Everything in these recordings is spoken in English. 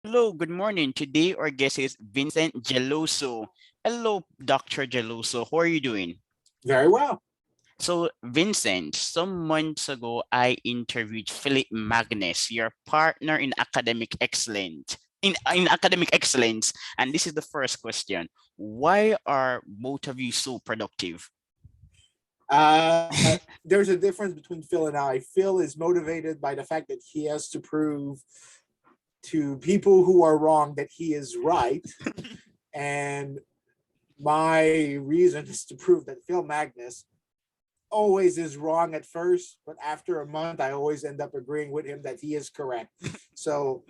Hello, good morning. Today our guest is Vincent Geloso. Hello, Dr. Geloso. How are you doing? Very well. So, Vincent, some months ago, I interviewed Philip Magnus, your partner in academic excellence. In academic excellence, and this is the first question. Why are both of you so productive? There's a difference between Phil and I. Phil is motivated by the fact that he has to prove to people who are wrong that he is right. And my reason is to prove that Phil Magnus always is wrong at first, but after a month, I always end up agreeing with him that he is correct. So,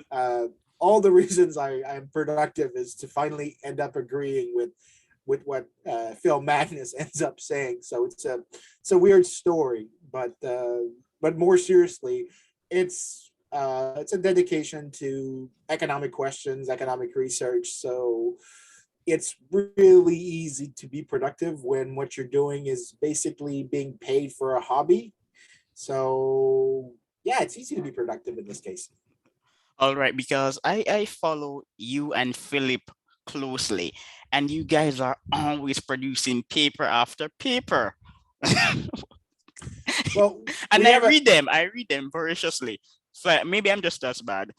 all the reasons I'm productive is to finally end up agreeing with what Phil Magnus ends up saying. So it's a weird story, but more seriously, it's a dedication to economic questions, economic research. So it's really easy to be productive when what you're doing is basically being paid for a hobby. So yeah, it's easy to be productive in this case. All right, because I follow you and Philip closely, and you guys are always producing paper after paper. Well, And we have a I read them voraciously. So maybe I'm just as bad.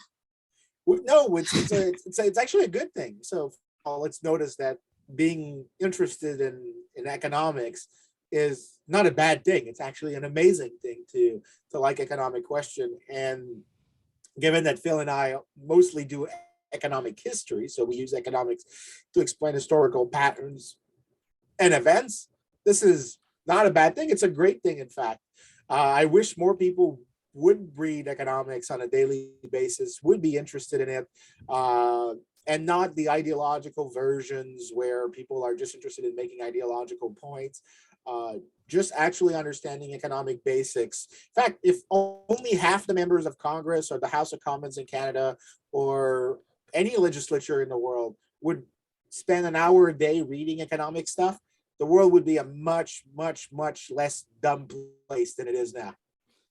no. It's actually a good thing. So first of all, let's notice that being interested in economics is not a bad thing. It's actually an amazing thing to like economic question. And given that Phil and I mostly do economic history, so we use economics to explain historical patterns and events, this is not a bad thing. It's a great thing, in fact. I wish more people would read economics on a daily basis, would be interested in it, uh, and not the ideological versions where people are just interested in making ideological points. Uh, just actually understanding economic basics. In fact, if only half the members of Congress or the House of Commons in Canada or any legislature in the world would spend an hour a day reading economic stuff, the world would be a much, much, much less dumb place than it is now.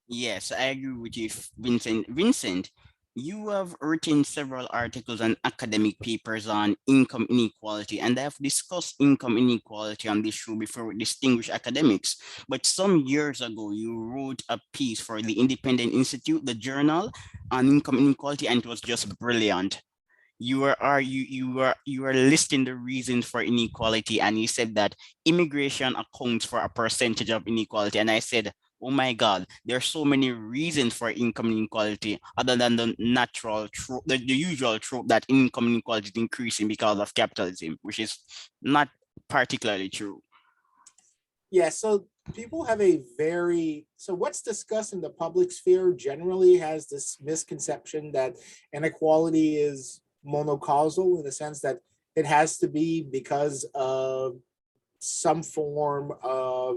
Yes, I agree with you, Vincent. Vincent, you have written several articles and academic papers on income inequality, and I have discussed income inequality on this show before with distinguished academics. But some years ago, you wrote a piece for the Independent Institute, the journal, on income inequality, and it was just brilliant. You are listing the reasons for inequality, and you said that immigration accounts for a percentage of inequality, and I said, oh my god, there are so many reasons for income inequality other than the natural trope, the usual trope that income inequality is increasing because of capitalism, which is not particularly true. Yeah, so people have a very so what's discussed in the public sphere generally has this misconception that inequality is monocausal in the sense that it has to be because of some form of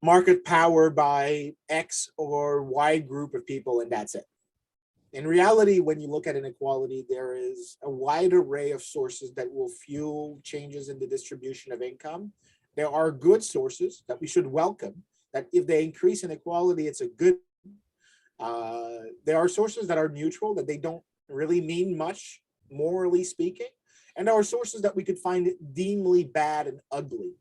market power by X or Y group of people, and that's it. In reality, when you look at inequality, there is a wide array of sources that will fuel changes in the distribution of income. There are good sources that we should welcome, that if they increase inequality, it's a good. There are sources that are neutral, that they don't really mean much, morally speaking. And there are sources that we could find deemly bad and ugly.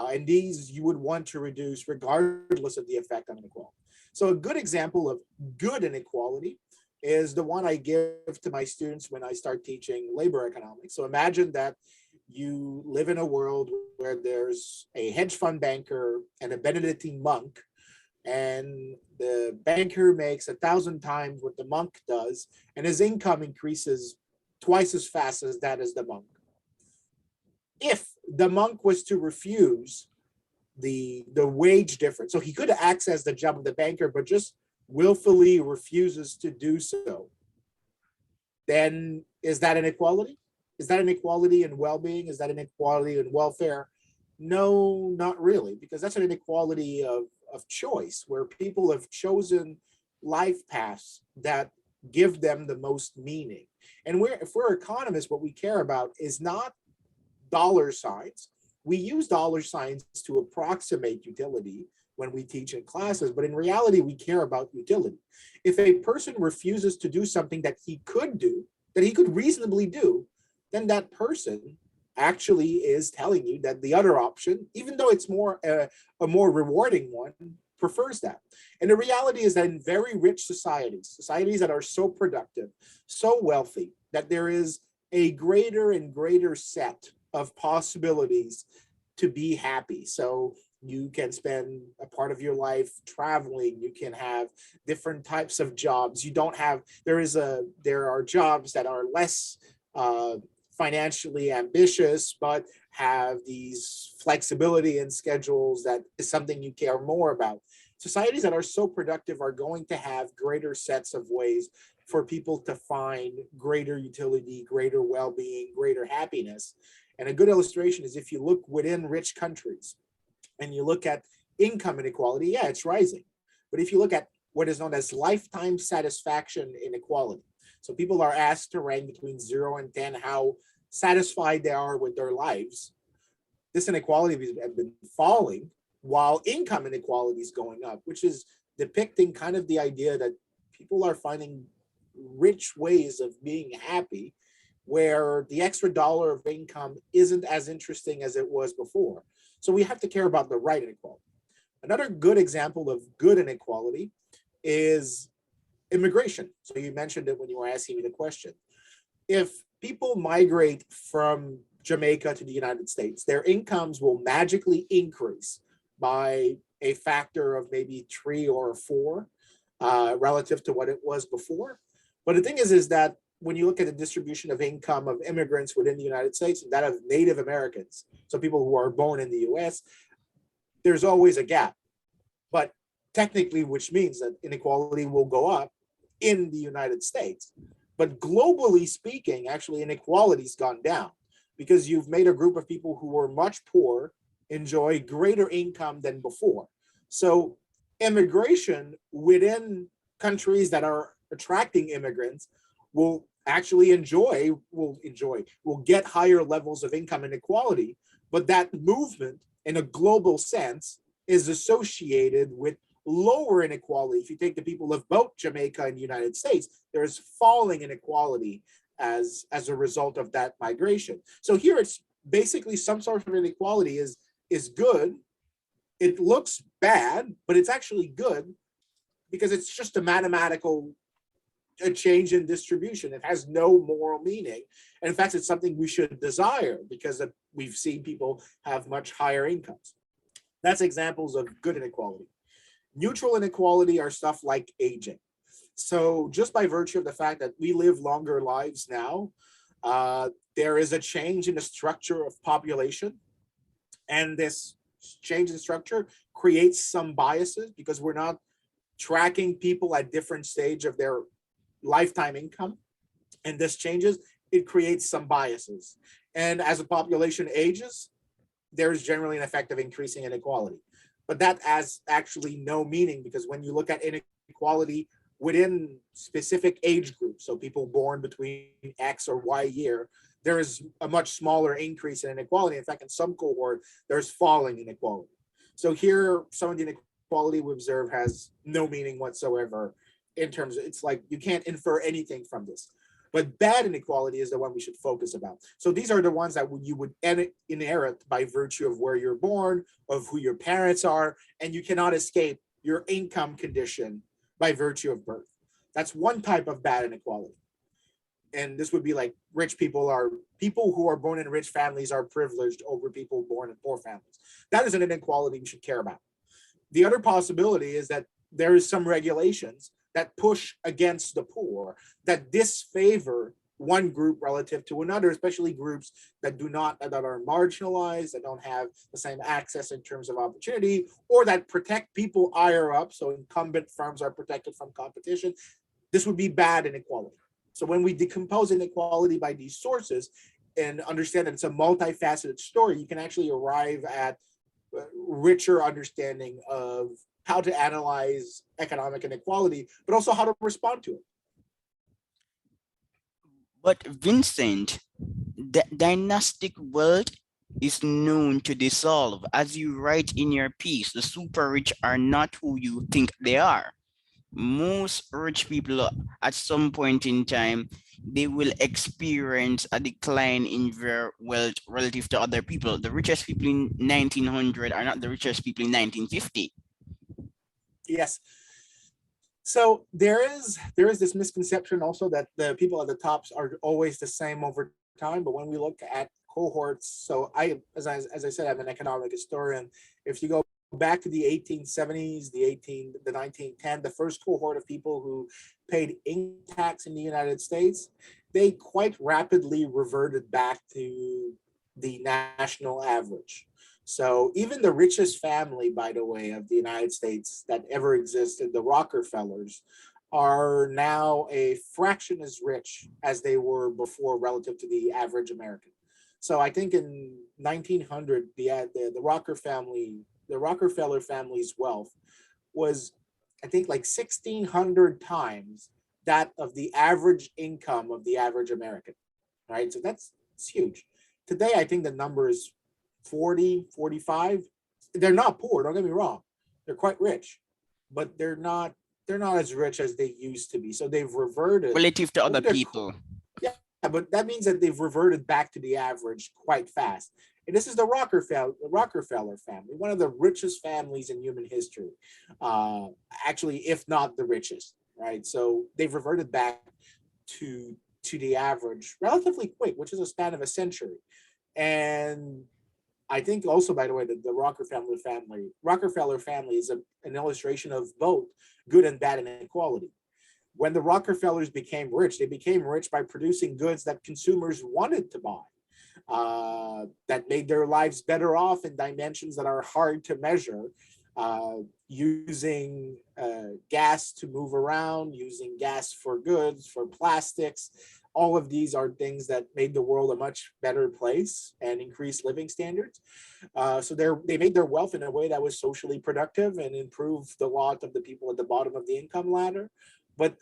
And these you would want to reduce regardless of the effect on inequality. So, a good example of good inequality is the one I give to my students when I start teaching labor economics. So imagine that you live in a world where there's a hedge fund banker and a Benedictine monk, and the banker makes 1,000 times what the monk does, and his income increases twice as fast as that as the monk. If the monk was to refuse the wage difference, so he could access the job of the banker, but just willfully refuses to do so, then is that inequality? Is that inequality in well-being? Is that inequality in welfare? No, not really, because that's an inequality of choice where people have chosen life paths that give them the most meaning. And if we're economists, what we care about is not dollar signs. We use dollar signs to approximate utility when we teach in classes, but in reality, we care about utility. If a person refuses to do something that he could do, that he could reasonably do, then that person actually is telling you that the other option, even though it's more a more rewarding one, prefers that. And the reality is that in very rich societies, societies that are so productive, so wealthy, that there is a greater and greater set of possibilities to be happy. So you can spend a part of your life traveling, you can have different types of jobs. You don't have, there are jobs that are less financially ambitious, but have these flexibility in schedules that is something you care more about. Societies that are so productive are going to have greater sets of ways for people to find greater utility, greater well-being, greater happiness. And a good illustration is if you look within rich countries and you look at income inequality, yeah, it's rising. But if you look at what is known as lifetime satisfaction inequality, so people are asked to rank between 0 and 10 how satisfied they are with their lives. This inequality has been falling while income inequality is going up, which is depicting kind of the idea that people are finding rich ways of being happy where the extra dollar of income isn't as interesting as it was before. So we have to care about the right inequality. Another good example of good inequality is immigration. So you mentioned it when you were asking me the question. If people migrate from Jamaica to the United States, their incomes will magically increase by a factor of maybe 3 or 4 relative to what it was before. But the thing is that when you look at the distribution of income of immigrants within the United States and that of Native Americans, so people who are born in the US, there's always a gap. But technically, which means that inequality will go up in the United States. But globally speaking, actually inequality's gone down because you've made a group of people who were much poorer enjoy greater income than before. So immigration within countries that are attracting immigrants will actually will get higher levels of income inequality, but that movement in a global sense is associated with lower inequality. If you take the people of both Jamaica and the United States, there's falling inequality as a result of that migration. So here it's basically some sort of inequality is good. It looks bad, but it's actually good because it's just a mathematical a change in distribution. It has no moral meaning. And in fact, it's something we should desire because we've seen people have much higher incomes. That's examples of good inequality. Neutral inequality are stuff like aging. So just by virtue of the fact that we live longer lives now, there is a change in the structure of population. And this change in structure creates some biases because we're not tracking people at different stage of their lifetime income. And this changes, it creates some biases. And as the population ages, there's generally an effect of increasing inequality. But that has actually no meaning because when you look at inequality within specific age groups, so people born between X or Y year, there is a much smaller increase in inequality. In fact, in some cohort, there's falling inequality. So here, some of the inequality we observe has no meaning whatsoever in terms of, it's like you can't infer anything from this. But bad inequality is the one we should focus about. So these are the ones that you would inherit by virtue of where you're born, of who your parents are, and you cannot escape your income condition by virtue of birth. That's one type of bad inequality. And this would be like people who are born in rich families are privileged over people born in poor families. That is an inequality we should care about. The other possibility is that there is some regulations that push against the poor, that disfavor one group relative to another, especially groups that are marginalized, that don't have the same access in terms of opportunity, or that protect people higher up. So incumbent firms are protected from competition. This would be bad inequality. So when we decompose inequality by these sources and understand that it's a multifaceted story, you can actually arrive at a richer understanding of how to analyze economic inequality, but also how to respond to it. But Vincent, the dynastic wealth is known to dissolve. As you write in your piece, the super rich are not who you think they are. most rich people at some point in time, they will experience a decline in their wealth relative to other people. The richest people in 1900 are not the richest people in 1950. Yes. So there is this misconception also that the people at the tops are always the same over time. But when we look at cohorts, so as I said, I'm an economic historian. If you go back to the 1870s, the 1910, the first cohort of people who paid income tax in the United States, they quite rapidly reverted back to the national average. So even the richest family, by the way, of the United States that ever existed, the Rockefellers, are now a fraction as rich as they were before relative to the average American. So I think in 1900, the Rockefeller family's wealth was, I think, like 1,600 times that of the average income of the average American. Right, so that's it's huge. Today, I think the number is 40, 45. They're not poor, don't get me wrong. They're quite rich, but they're not as rich as they used to be. So they've reverted Relative to over other their, people. yeah, but that means that they've reverted back to the average quite fast. And this is the Rockefeller family, one of the richest families in human history. Uh, Actually, if not the richest, right? So they've reverted back to to the average relatively quick, which is a span of a century. And I think also, by the way, that the Rockefeller family is an illustration of both good and bad inequality. When the Rockefellers became rich, they became rich by producing goods that consumers wanted to buy, that made their lives better off in dimensions that are hard to measure, using gas to move around, using gas for goods, for plastics. All of these are things that made the world a much better place and increased living standards. So they made their wealth in a way that was socially productive and improved the lot of the people at the bottom of the income ladder. But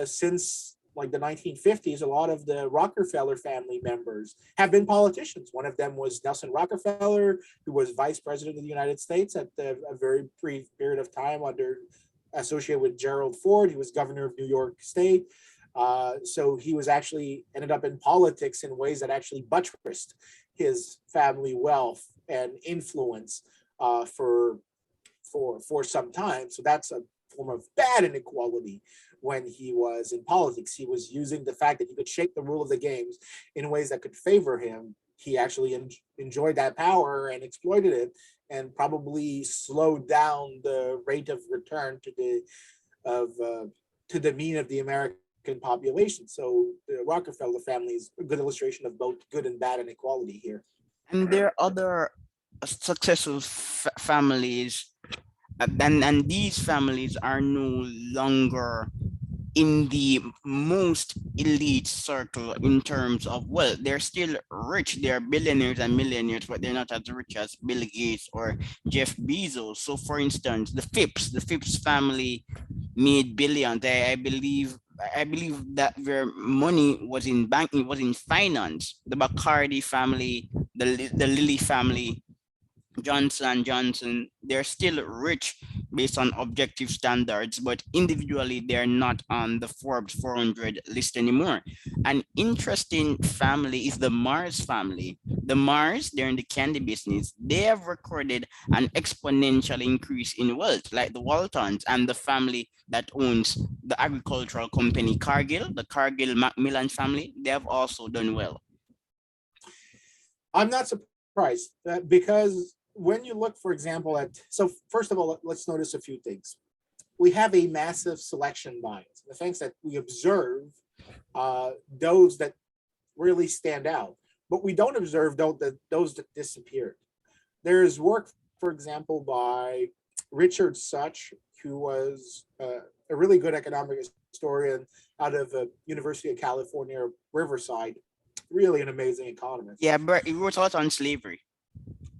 since like the 1950s, a lot of the Rockefeller family members have been politicians. One of them was Nelson Rockefeller, who was vice president of the United States at a very brief period of time under associated with Gerald Ford. He was governor of New York State. So he was actually ended up in politics in ways that actually buttressed his family wealth and influence for some time. So that's a form of bad inequality. When he was in politics, he was using the fact that he could shape the rule of the games in ways that could favor him. He actually enjoyed that power and exploited it, and probably slowed down the rate of return of to the mean of the American population. So the Rockefeller family is a good illustration of both good and bad inequality here. And there are other successful families, and these families are no longer in the most elite circle in terms of wealth. They're still rich. They're billionaires and millionaires, but they're not as rich as Bill Gates or Jeff Bezos. So, for instance, the Phipps family made billions. I believe that their money was in banking, was in finance. The Bacardi family, the Lilly family, Johnson Johnson, they're still rich based on objective standards, but individually they're not on the Forbes 400 list anymore. An interesting family is the Mars family. The Mars, they're in the candy business. They have recorded an exponential increase in wealth, like the Waltons and the family that owns the agricultural company Cargill, the Cargill Macmillan family. They have also done well. I'm not surprised because when you look, for example, at so first of all, let's notice a few things. We have a massive selection bias. The things that we observe, those that really stand out, but we don't observe those that disappeared. There's work, for example, by Richard Such, who was a really good economic historian out of University of California, Riverside, really an amazing economist. Yeah, but it was also on slavery.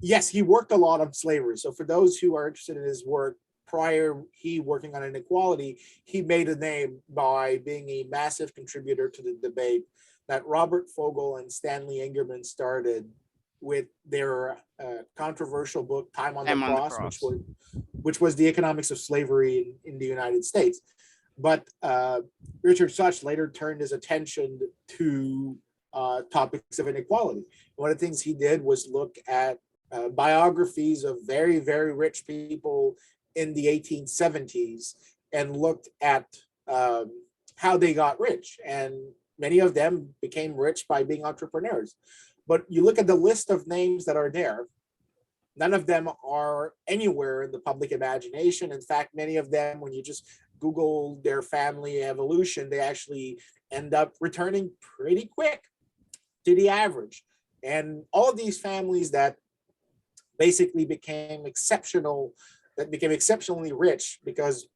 Yes, he worked a lot on slavery. So for those who are interested in his work, prior he working on inequality, he made a name by being a massive contributor to the debate that Robert Fogel and Stanley Ingerman started with their controversial book Time on the Time on the Cross, cross. which was the economics of slavery in the United States. But Richard Such later turned his attention to topics of inequality. One of the things he did was look at biographies of very, very rich people in the 1870s and looked at how they got rich. And many of them became rich by being entrepreneurs. But you look at the list of names that are there, none of them are anywhere in the public imagination. In fact, many of them, when you just Google their family evolution, they actually end up returning pretty quick to the average. And all of these families that basically became exceptional, that became exceptionally rich because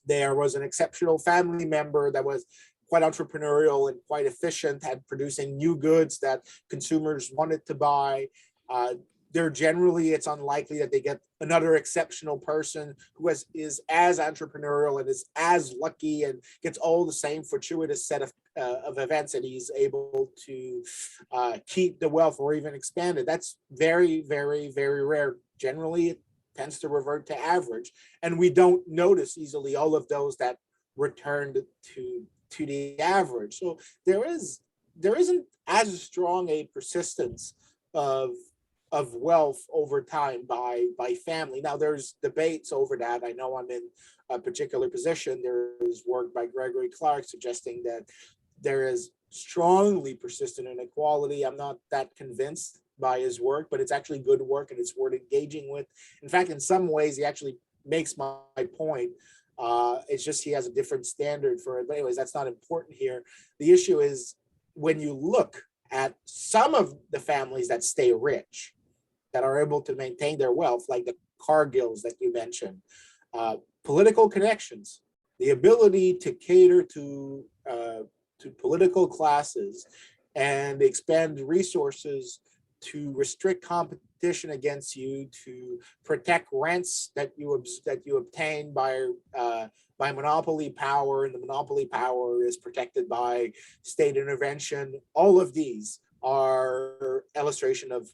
there was an exceptional family member that was quite entrepreneurial and quite efficient at producing new goods that consumers wanted to buy. They're generally, it's unlikely that they get another exceptional person who is as entrepreneurial and is as lucky and gets all the same fortuitous set of events, and he's able to keep the wealth or even expand it. That's very, very, very rare. Generally, it tends to revert to average, and we don't notice easily all of those that returned to the average. So there isn't as strong a persistence of wealth over time by family. Now there's debates over that. I know I'm in a particular position. There is work by Gregory Clark suggesting that there is strongly persistent inequality. I'm not that convinced by his work, but it's actually good work and it's worth engaging with. In fact, in some ways, he actually makes my point. It's just he has a different standard for it. But anyways, that's not important here. The issue is when you look at some of the families that stay rich, that are able to maintain their wealth, like the Cargills that you mentioned, political connections, the ability to cater to political classes and expand resources to restrict competition against you, to protect rents that you obtain by monopoly power, and the monopoly power is protected by state intervention. All of these are illustration of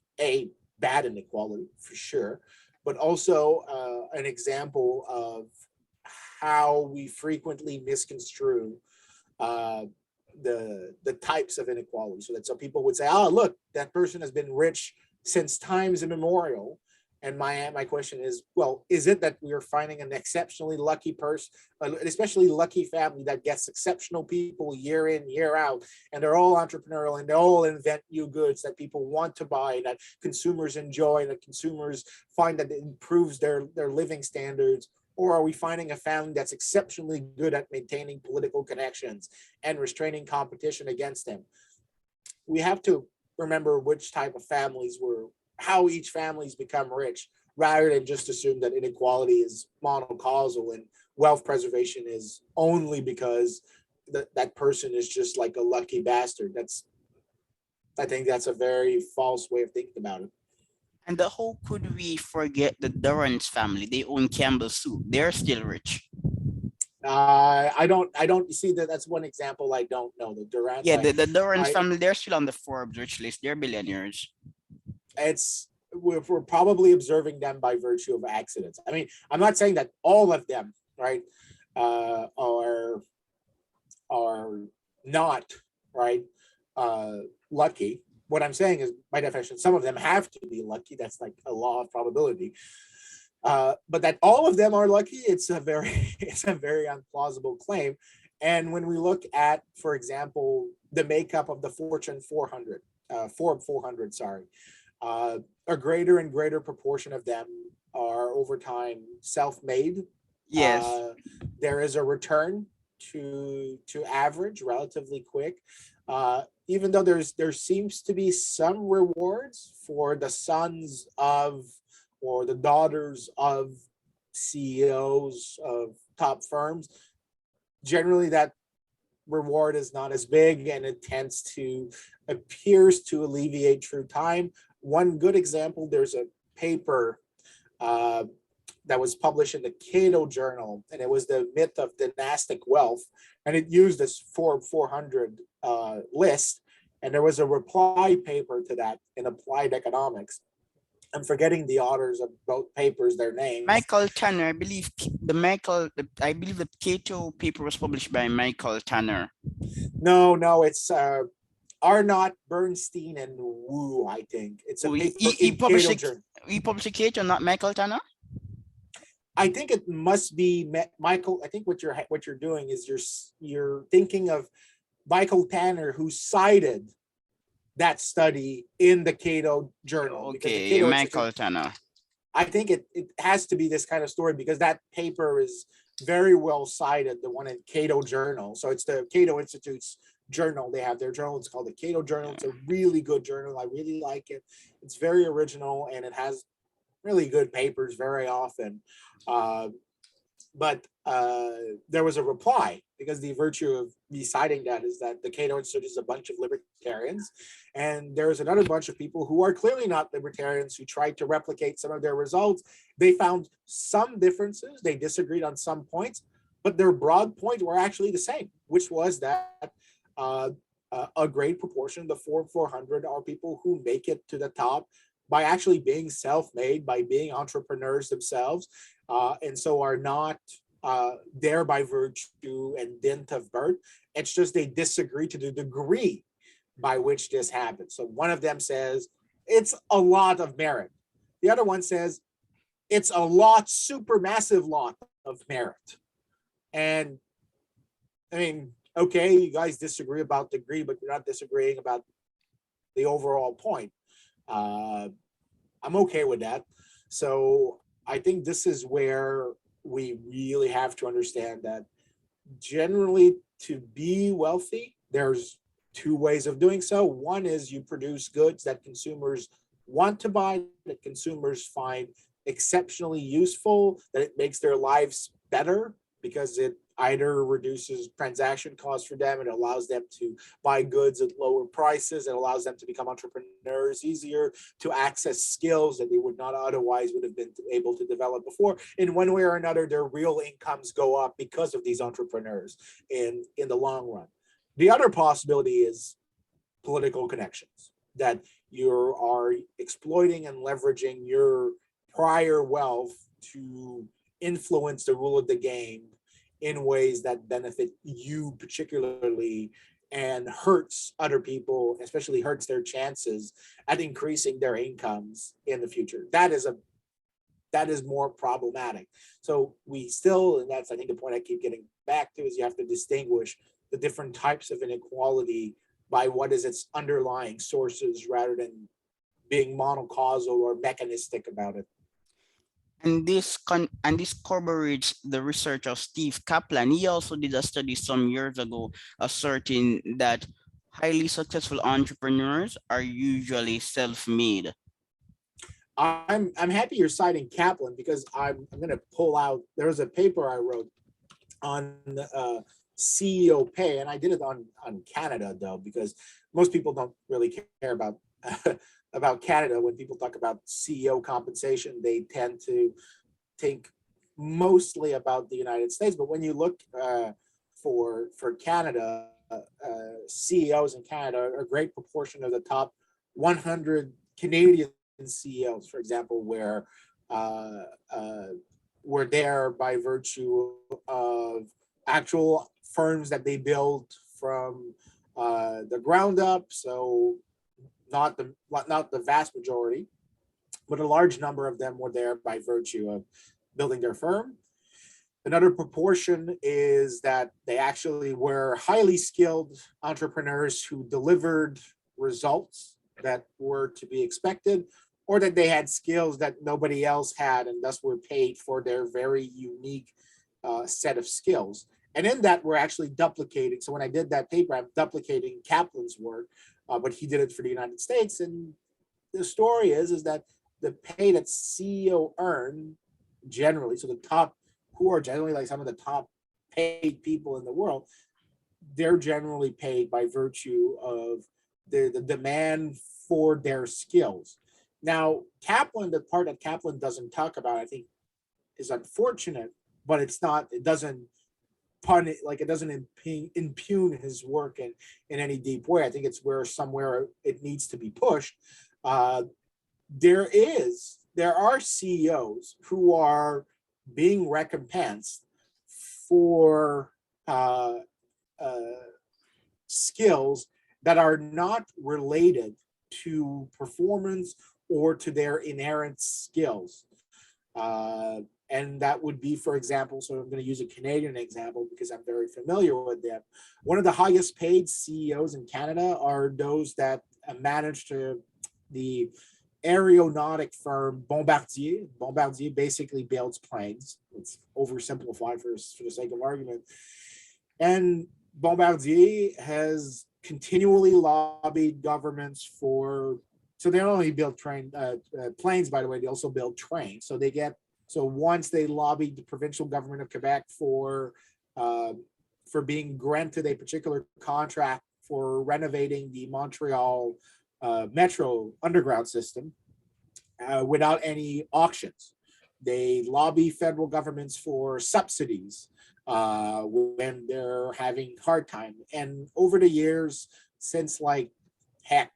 bad inequality for sure, but also an example of how we frequently misconstrue the types of inequality. So that some people would say, "Oh, look, that person has been rich since times immemorial." And my question is, well, is it that we are finding an exceptionally lucky person, an especially lucky family that gets exceptional people year in, year out, and they're all entrepreneurial and they all invent new goods that people want to buy, that consumers enjoy, that consumers find that it improves their living standards? Or are we finding a family that's exceptionally good at maintaining political connections and restraining competition against them? We have to remember which type of families were, how each family's become rich, rather than just assume that inequality is monocausal and wealth preservation is only because that person is just like a lucky bastard. I think that's a very false way of thinking about it. And how could we forget the Durrance family? They own Campbell Soup. They're still rich. I don't see that. That's one example. I don't know the Durants. Yeah, the Durrance I family, they're still on the Forbes rich list. They're billionaires. it's we're probably observing them by virtue of accidents. I mean, I'm not saying that all of them, right, are not right lucky. What I'm saying is, by definition, some of them have to be lucky. That's like a law of probability. But that all of them are lucky, it's a very it's a very implausible claim. And when we look at, for example, the makeup of the Fortune 400, Forbes 400, sorry, a greater and greater proportion of them are over time self-made. Yes. There is a return to average relatively quick. Even though there seems to be some rewards for the sons of or the daughters of CEOs of top firms, generally that reward is not as big and it tends to appears to alleviate through time. One good example, there's a paper that was published in the Cato Journal, and it was the myth of dynastic wealth, and it used this Forbes 400 list, and there was a reply paper to that in Applied Economics, I'm forgetting the authors of both papers, their names. Michael Tanner, I believe I believe the Cato paper was published by Michael Tanner. No, it's Arnott, Bernstein, and Wu. I think it's a Oh, paper in Cato Journal. he published a Cato, not Michael Tanner. I think it must be Michael. I think what you're doing is you're thinking of Michael Tanner, who cited that study in the Cato Journal, because the Okay, Cato Institute, Michael Tanner. I think it has to be this kind of story, because that paper is very well cited, the one in Cato Journal. So it's the Cato Institute's journal. They have their journal. It's called the Cato Journal. It's a really good journal. I really like it. It's very original, and it has really good papers very often. Uh, but there was a reply, because the virtue of me citing that is that the Cato Institute is a bunch of libertarians, and there's another bunch of people who are clearly not libertarians who tried to replicate some of their results. They found some differences, they disagreed on some points, but their broad points were actually the same, which was that uh, a great proportion of the 400 are people who make it to the top by actually being self-made, by being entrepreneurs themselves, and so are not there by virtue and dint of birth. It's just they disagree to the degree by which this happens. So one of them says it's a lot of merit. The other one says it's a lot, super massive lot of merit. And I mean, okay, you guys disagree about degree, but you're not disagreeing about the overall point. I'm okay with that. So I think this is where we really have to understand that generally, to be wealthy, there's two ways of doing so. One is you produce goods that consumers want to buy, that consumers find exceptionally useful, that it makes their lives better because it either reduces transaction costs for them, it allows them to buy goods at lower prices, it allows them to become entrepreneurs easier, to access skills that they would not otherwise would have been able to develop before. In one way or another, their real incomes go up because of these entrepreneurs in the long run. The other possibility is political connections, that you are exploiting and leveraging your prior wealth to influence the rule of the game in ways that benefit you particularly and hurts other people, especially hurts their chances at increasing their incomes in the future. That is more problematic. So we still, and that's I think the point I keep getting back to, is you have to distinguish the different types of inequality by what is its underlying sources rather than being monocausal or mechanistic about it. And this corroborates the research of Steve Kaplan. He also did a study some years ago asserting that highly successful entrepreneurs are usually self-made. I'm happy you're citing Kaplan, because I'm going to pull out. There was a paper I wrote on CEO pay, and I did it on Canada though, because most people don't really care about about Canada. When people talk about CEO compensation, they tend to think mostly about the United States. But when you look for Canada, CEOs in Canada are a great proportion of the top 100 Canadian CEOs, for example, where were there by virtue of actual firms that they built from the ground up. So not the vast majority, but a large number of them were there by virtue of building their firm. Another proportion is that they actually were highly skilled entrepreneurs who delivered results that were to be expected, or that they had skills that nobody else had and thus were paid for their very unique set of skills. And in that, we're actually duplicating. So when I did that paper, I'm duplicating Kaplan's work, but he did it for the United States. And the story is that the pay that CEO earn generally, so the top, who are generally like some of the top paid people in the world, they're generally paid by virtue of the demand for their skills. Now, Kaplan, the part that Kaplan doesn't talk about, I think, is unfortunate, but it's not, it doesn't pun, like it doesn't impugn his work in any deep way. I think it's where somewhere it needs to be pushed. there are CEOs who are being recompensed for uh, uh, skills that are not related to performance or to their inherent skills. And that would be, for example, so I'm going to use a Canadian example because I'm very familiar with them. One of the highest paid CEOs in Canada are those that manage to the aeronautic firm Bombardier. Bombardier basically builds planes. It's oversimplified for the sake of argument. And Bombardier has continually lobbied governments for, so they don't only build planes, by the way, they also build trains. So they get, so once they lobbied the provincial government of Quebec uh, for being granted a particular contract for renovating the Montreal metro underground system without any auctions. They lobby federal governments for subsidies when they're having hard time. And over the years, since like heck,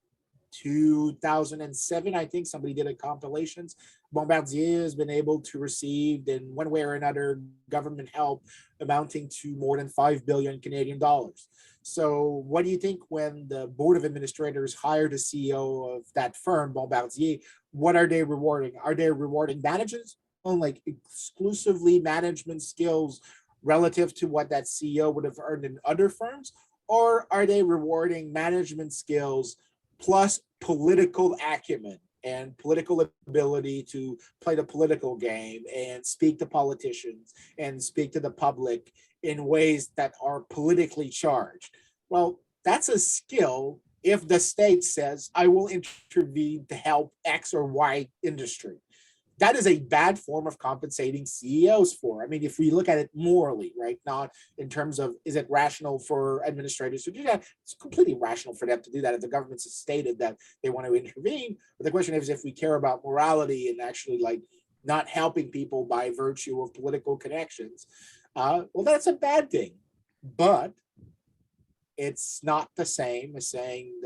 2007, I think somebody did a compilations. Bombardier has been able to receive, in one way or another, government help amounting to more than 5 billion Canadian dollars. So, what do you think when the board of administrators hired a CEO of that firm, Bombardier? What are they rewarding? Are they rewarding managers on like exclusively management skills relative to what that CEO would have earned in other firms? Or are they rewarding management skills plus political acumen and political ability to play the political game and speak to politicians and speak to the public in ways that are politically charged? Well, that's a skill if the state says, I will intervene to help X or Y industry. That is a bad form of compensating CEOs for. I mean, if we look at it morally, right, not in terms of is it rational for administrators to do that? It's completely rational for them to do that if the government has stated that they want to intervene. But the question is if we care about morality and actually like not helping people by virtue of political connections, well, that's a bad thing. But it's not the same as saying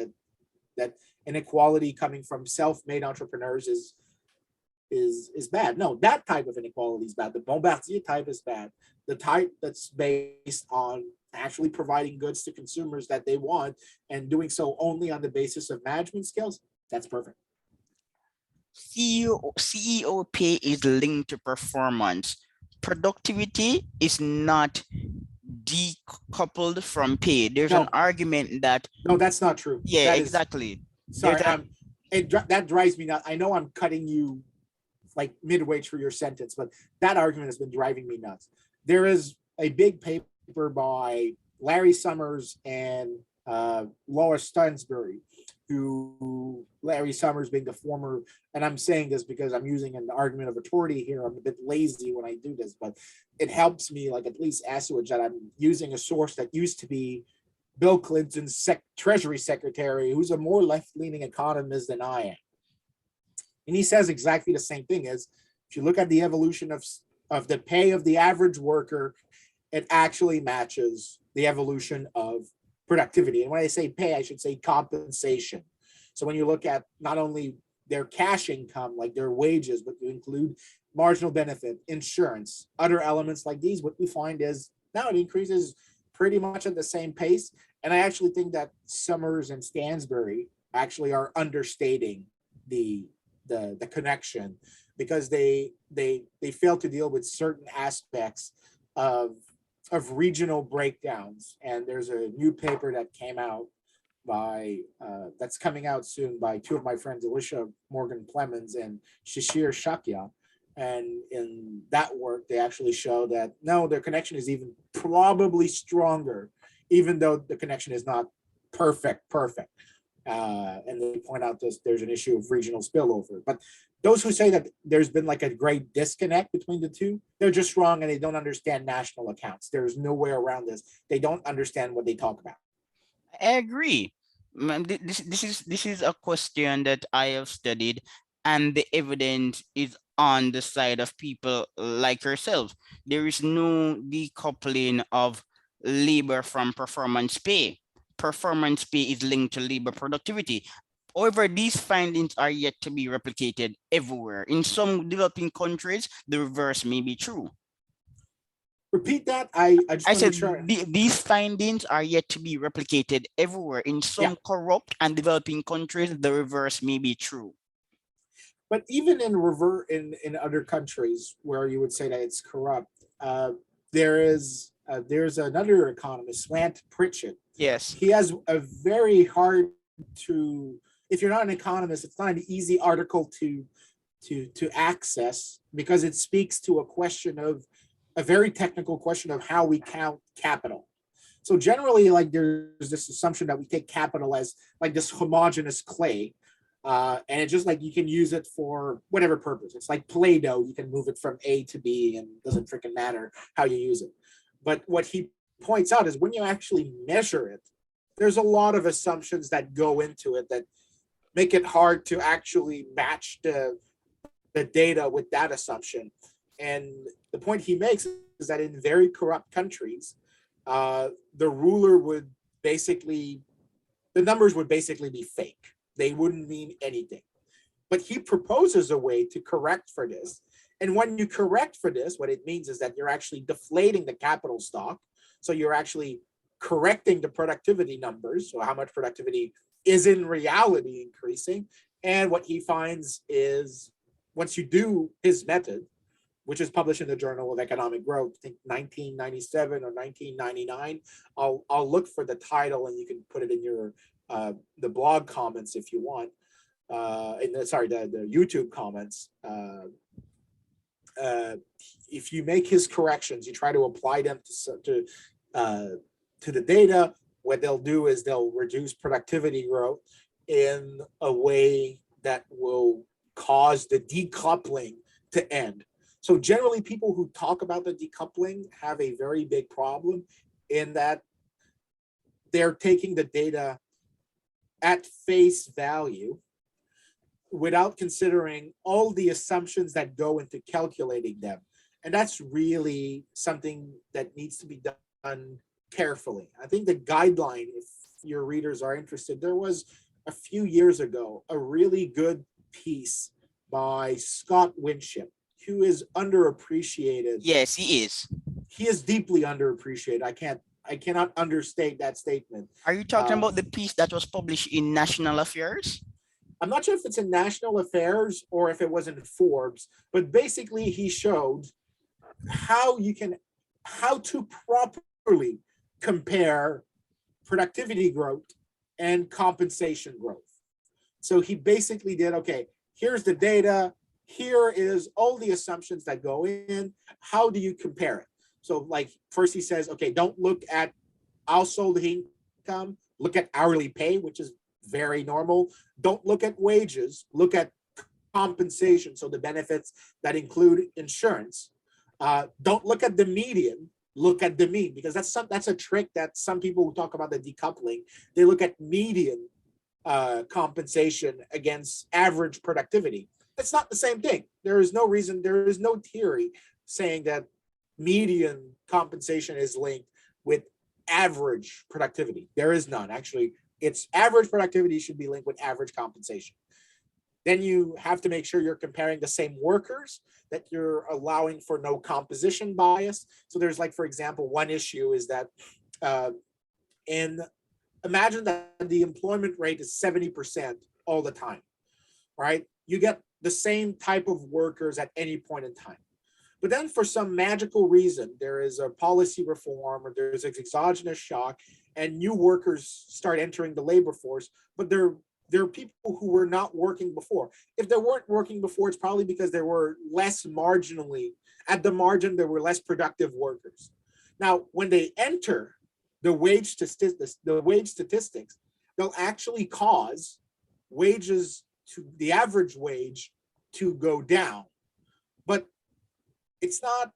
that inequality coming from self-made entrepreneurs is bad. No, that type of inequality is bad. The Bombardier type is bad. The type that's based on actually providing goods to consumers that they want and doing so only on the basis of management skills, that's perfect. CEO pay is linked to performance. Productivity is not decoupled from pay. There's an No, argument that, no, that's not true. yeah, That is, exactly. There's sorry, an that drives me nuts. I know I'm cutting you like midway through your sentence, but that argument has been driving me nuts. There is a big paper by Larry Summers and Laura Stansbury, who Larry Summers being the former, and I'm saying this because I'm using an argument of authority here. I'm a bit lazy when I do this, but it helps me like at least assuage that I'm using a source that used to be Bill Clinton's Treasury Secretary, who's a more left-leaning economist than I am. And he says exactly the same thing as if you look at the evolution of the pay of the average worker, it actually matches the evolution of productivity. And when I say pay, I should say compensation. So when you look at not only their cash income, like their wages, but you include marginal benefit, insurance, other elements like these, what we find is now it increases pretty much at the same pace. And I actually think that Summers and Stansbury actually are understating the connection because they fail to deal with certain aspects of regional breakdowns. And there's a new paper that came out by that's coming out soon by two of my friends, Alicia Morgan Clemens and Shishir Shakya. And in that work, they actually show that no, their connection is even probably stronger, even though the connection is not perfect. And they point out there's an issue of regional spillover. But those who say that there's been like a great disconnect between the two, they're just wrong and they don't understand national accounts. There's no way around this. They don't understand what they talk about. I agree. This is a question that I have studied, and the evidence is on the side of people like yourself. There is no decoupling of labor from performance pay. Performance pay is linked to labor productivity. However, these findings are yet to be replicated everywhere. In some developing countries, the reverse may be true. Repeat that. I just I want to said make sure. these findings are yet to be replicated everywhere. In Yeah. some corrupt and developing countries, the reverse may be true. But even in other countries where you would say that it's corrupt, there's another economist, Slant Pritchett. Yes. He has a very hard to, if you're not an economist, it's not an easy article to access, because it speaks to a question of a very technical question of how we count capital. So generally, like, there's this assumption that we take capital as like this homogeneous clay, and it's just like you can use it for whatever purpose. It's like Play-Doh; you can move it from A to B, and it doesn't freaking matter how you use it. But what he points out is when you actually measure it, there's a lot of assumptions that go into it that make it hard to actually match the data with that assumption. And the point he makes is that in very corrupt countries, the ruler would basically, the numbers would basically be fake. They wouldn't mean anything. But he proposes a way to correct for this. And when you correct for this, what it means is that you're actually deflating the capital stock. So you're actually correcting the productivity numbers, so how much productivity is in reality increasing. And what he finds is once you do his method, which is published in the Journal of Economic Growth, I think 1997 or 1999. I'll look for the title and you can put it in your the blog comments if you want. The YouTube comments. If you make his corrections, you try to apply them to the data. What they'll do is they'll reduce productivity growth in a way that will cause the decoupling to end. So generally, people who talk about the decoupling have a very big problem in that they're taking the data at face value without considering all the assumptions that go into calculating them. And that's really something that needs to be done carefully. I think the guideline, if your readers are interested, there was a few years ago a really good piece by Scott Winship, who is underappreciated. Yes, he is. He is deeply underappreciated. I cannot understate that statement. Are you talking about the piece that was published in National Affairs? I'm not sure if it's in National Affairs or if it was in Forbes, but basically he showed how to properly compare productivity growth and compensation growth. So he basically did, okay, here's the data, here is all the assumptions that go in, how do you compare it? So like first he says, okay, don't look at household income, look at hourly pay, which is very normal. Don't look at wages, look at compensation, so the benefits that include insurance. Don't look at the median, look at the mean, because that's a trick that some people who talk about the decoupling, they look at median compensation against average productivity. It's not the same thing. There is no theory saying that median compensation is linked with average productivity. There is none. Actually, it's average productivity should be linked with average compensation. Then you have to make sure you're comparing the same workers, that you're allowing for no composition bias. So there's like, for example, one issue is that imagine that the employment rate is 70% all the time, right? You get the same type of workers at any point in time. But then for some magical reason, there is a policy reform or there's an exogenous shock and new workers start entering the labor force, but they're people who were not working before. If they weren't working before, it's probably because there were less marginally, at the margin, there were less productive workers. Now, when they enter the wage statistics, they'll actually cause wages to the average wage to go down. But it's not,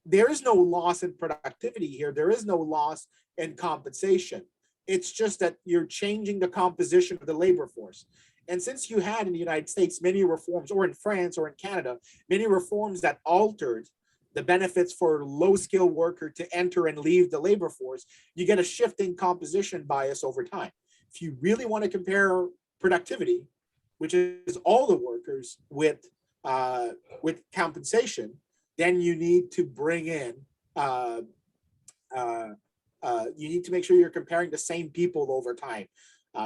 there is no loss in productivity here. There is no loss in compensation. It's just that you're changing the composition of the labor force. And since you had in the United States many reforms, or in France or in Canada, many reforms that altered the benefits for low-skilled worker to enter and leave the labor force, you get a shifting composition bias over time. If you really want to compare productivity, which is all the workers with compensation, then you need to bring in uh, uh, you need to make sure you're comparing the same people over time.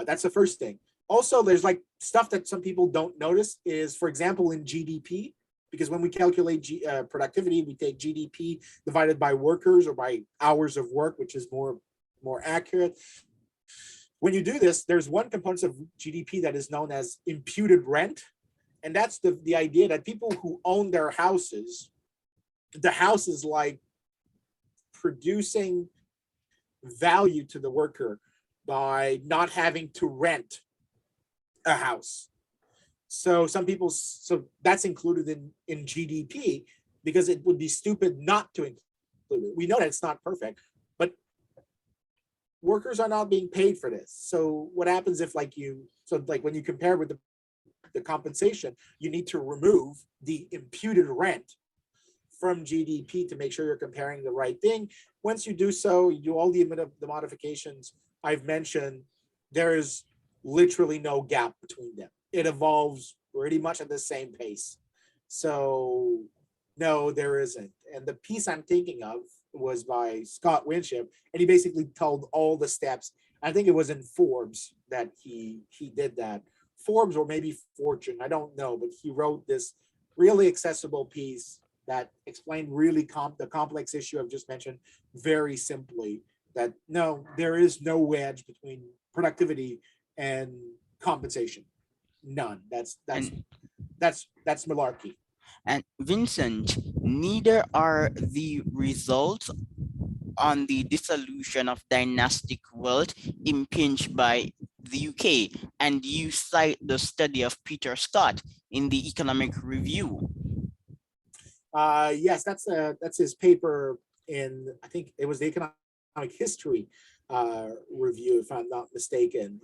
That's the first thing. Also, there's like stuff that some people don't notice is, for example, in GDP, because when we calculate productivity, we take GDP divided by workers or by hours of work, which is more accurate. When you do this, there's one component of GDP that is known as imputed rent. And that's the idea that people who own their houses, the house is like producing value to the worker by not having to rent a house. So that's included in GDP, because it would be stupid not to include it. We know that it's not perfect, but workers are not being paid for this. So what happens if when you compare with the compensation, you need to remove the imputed rent from GDP to make sure you're comparing the right thing. Once you do so, you do all the modifications I've mentioned, there is literally no gap between them. It evolves pretty much at the same pace. So no, there isn't. And the piece I'm thinking of was by Scott Winship, and he basically told all the steps. I think it was in Forbes that he did that. Forbes or maybe Fortune, I don't know, but he wrote this really accessible piece that explained really the complex issue I've just mentioned very simply, that no, there is no wedge between productivity and compensation. None. That's And malarkey. and Vincent, neither are the results on the dissolution of dynastic wealth impinged by the UK, and you cite the study of Peter Scott in the Economic Review. Yes, that's his paper in, I think it was the Economic History Review, if I'm not mistaken.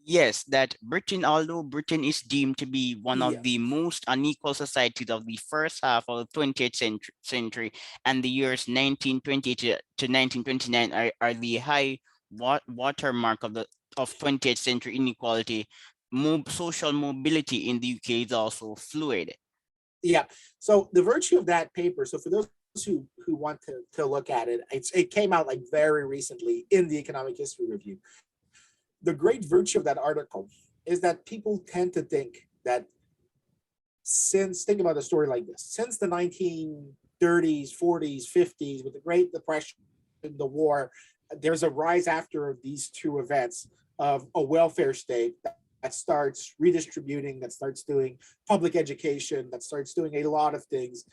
Yes, that Britain, although Britain is deemed to be one Yeah, of the most unequal societies of the first half of the 20th century, and the years 1920 to 1929 are the high watermark of 20th century inequality, social mobility in the UK is also fluid. yeah. So the virtue of that paper, so for those who want to look at it, it came out like very recently in the Economic History Review. The great virtue of that article is that people tend to think that think about a story like this, since the 1930s, 40s, 50s, with the Great Depression, the war, there's a rise after these two events of a welfare state that starts redistributing, that starts doing public education, that starts doing a lot of things.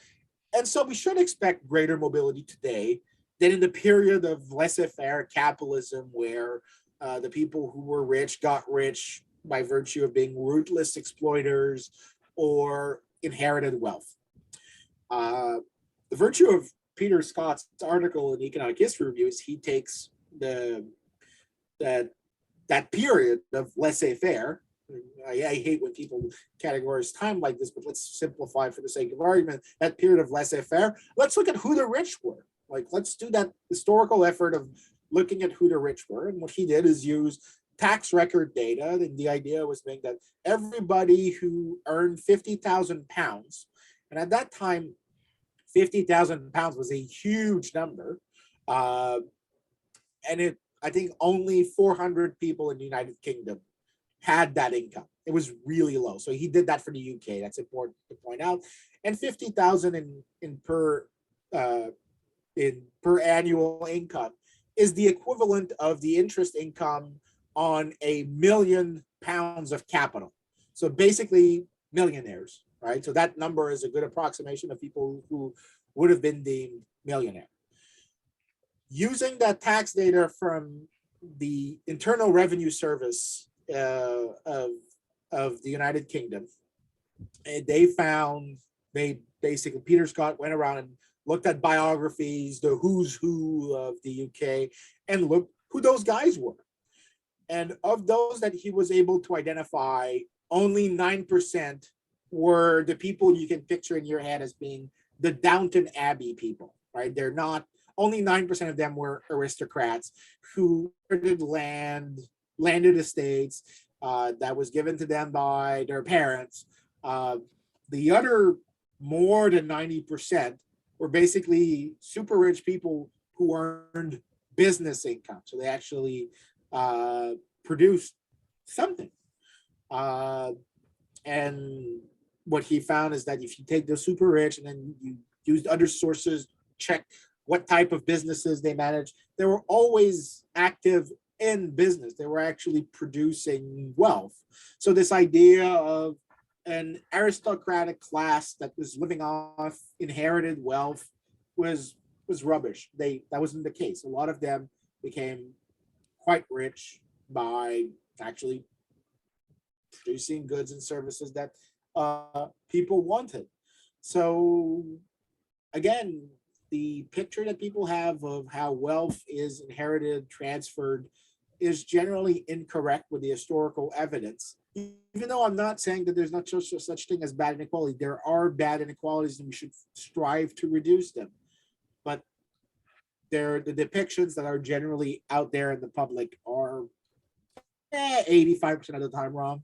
And so we should expect greater mobility today than in the period of laissez-faire capitalism, where the people who were rich got rich by virtue of being ruthless exploiters or inherited wealth. The virtue of Peter Scott's article in Economic History Review is he takes that period of laissez-faire. I hate when people categorize time like this, but let's simplify for the sake of argument. That period of laissez-faire, let's look at who the rich were. Like, let's do that historical effort of looking at who the rich were. And what he did is use tax record data. And the idea was being that everybody who earned 50,000 pounds, and at that time, 50,000 pounds was a huge number. And I think only 400 people in the United Kingdom had that income. It was really low. So he did that for the UK. That's important to point out. And 50,000 in per annual income is the equivalent of the interest income on £1 million of capital. So basically millionaires, right? So that number is a good approximation of people who would have been deemed millionaire. Using that tax data from the Internal Revenue Service of the United Kingdom, basically, Peter Scott went around and looked at biographies, the who's who of the UK, and looked who those guys were. And of those that he was able to identify, only 9% were the people you can picture in your head as being the Downton Abbey people, right? They're not only 9% of them were aristocrats who inherited landed estates that was given to them by their parents. The other more than 90% were basically super rich people who earned business income. So they actually produced something. Uh, and what he found is that if you take the super rich and then you use other sources, check what type of businesses they manage, they were always active in business. They were actually producing wealth. So this idea of an aristocratic class that was living off inherited wealth was rubbish. That wasn't the case. A lot of them became quite rich by actually producing goods and services that people wanted. So again, the picture that people have of how wealth is inherited, transferred, is generally incorrect with the historical evidence. Even though I'm not saying that there's not such thing as bad inequality, there are bad inequalities and we should strive to reduce them. But the depictions that are generally out there in the public are 85% of the time wrong.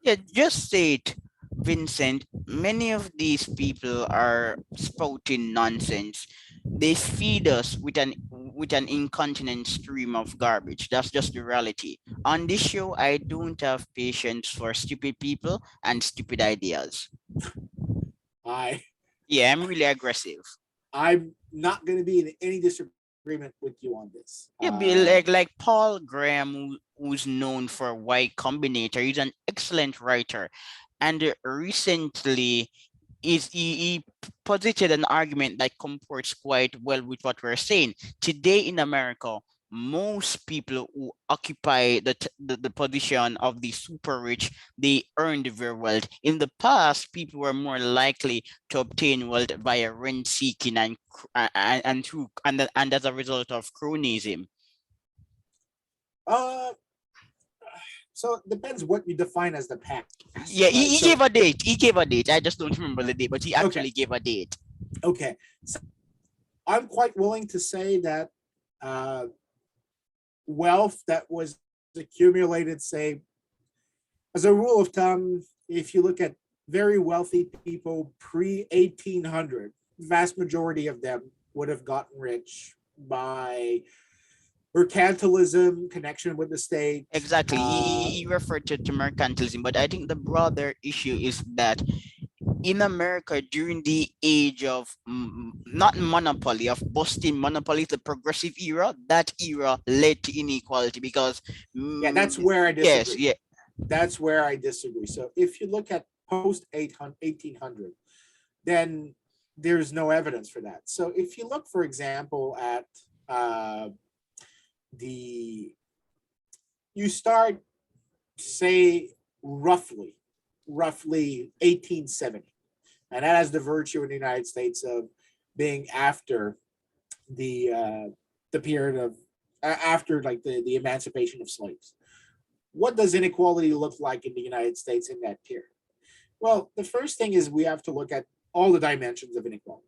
Yeah, just say it, Vincent. Many of these people are spouting nonsense. They feed us with an incontinent stream of garbage. That's just the reality. On this show, I don't have patience for stupid people and stupid ideas. I Yeah, I'm really aggressive. I'm not going to be in any disagreement with you on this. Yeah, be like Paul Graham, who's known for Y Combinator. He's an excellent writer, and recently he posited an argument that comports quite well with what we're saying today in America. Most people who occupy the position of the super rich, they earned their wealth. In the past, people were more likely to obtain wealth via rent seeking and through and as a result of cronyism. uh, so it depends what you define as the past, Yeah, right? he So gave a date. He gave a date. I just don't remember the date, but he okay, actually gave a date. okay. So I'm quite willing to say that uh, wealth that was accumulated, say, as a rule of thumb, if you look at very wealthy people pre 1800, vast majority of them would have gotten rich by mercantilism, connection with the state. Exactly. Uh, He referred to mercantilism, but I think the broader issue is that in America during the age of not monopoly, of busting monopoly, the progressive era, that era led to inequality because, yeah, that's where I yes, disagree. yeah, That's where I disagree. So if you look at post 1800, then there's no evidence for that. So if you look, for example, at uh, the, you start, say, roughly 1870. And that has the virtue in the United States of being after the the period of after like the emancipation of slaves. What does inequality look like in the United States in that period? Well, the first thing is we have to look at all the dimensions of inequality.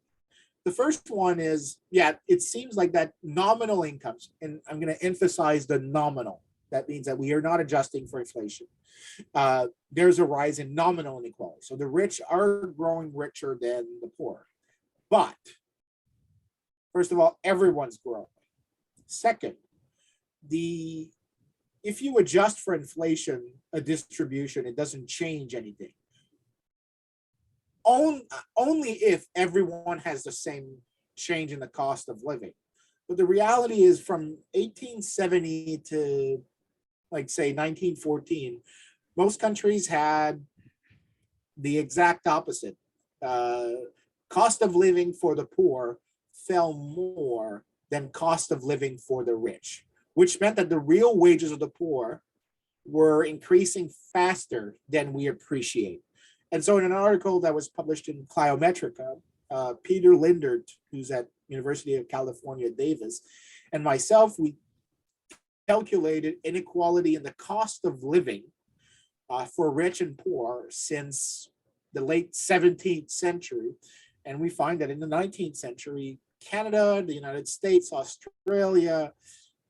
The first one is, yeah, it seems like that nominal incomes, and I'm going to emphasize the nominal. That means that we are not adjusting for inflation. There's a rise in nominal inequality. So the rich are growing richer than the poor. But first of all, everyone's growing. Second, the if you adjust for inflation, a distribution, it doesn't change anything. Only if everyone has the same change in the cost of living. But the reality is from 1870 to like say 1914, most countries had the exact opposite. Uh, Cost of living for the poor fell more than cost of living for the rich, which meant that the real wages of the poor were increasing faster than we appreciate. And so, in an article that was published in Cliometrica, Peter Lindert, who's at University of California, Davis, and myself, we calculated inequality in the cost of living for rich and poor since the late 17th century. And we find that in the 19th century, Canada, the United States, Australia,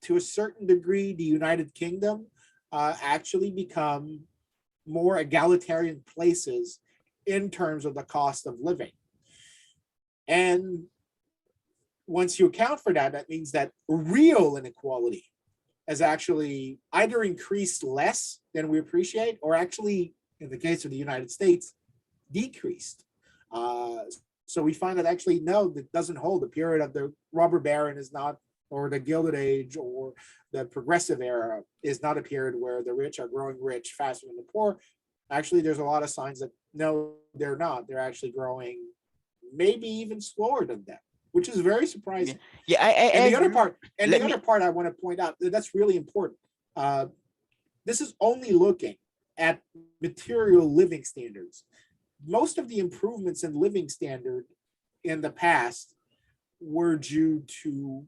to a certain degree, the United Kingdom actually become more egalitarian places in terms of the cost of living. And once you account for that, that means that real inequality has actually either increased less than we appreciate, or actually, in the case of the United States, decreased. So we find that actually, no, that doesn't hold. The period of the robber baron is not, or the Gilded Age, or the progressive era is not a period where the rich are growing rich faster than the poor. Actually, there's a lot of signs that no, they're not. They're actually growing maybe even slower than that, which is very Yeah, surprising. yeah, I And the other agree. part, Let me. I want to point out that's really important. Uh, this is only looking at material living standards. Most of the improvements in living standard in the past were due to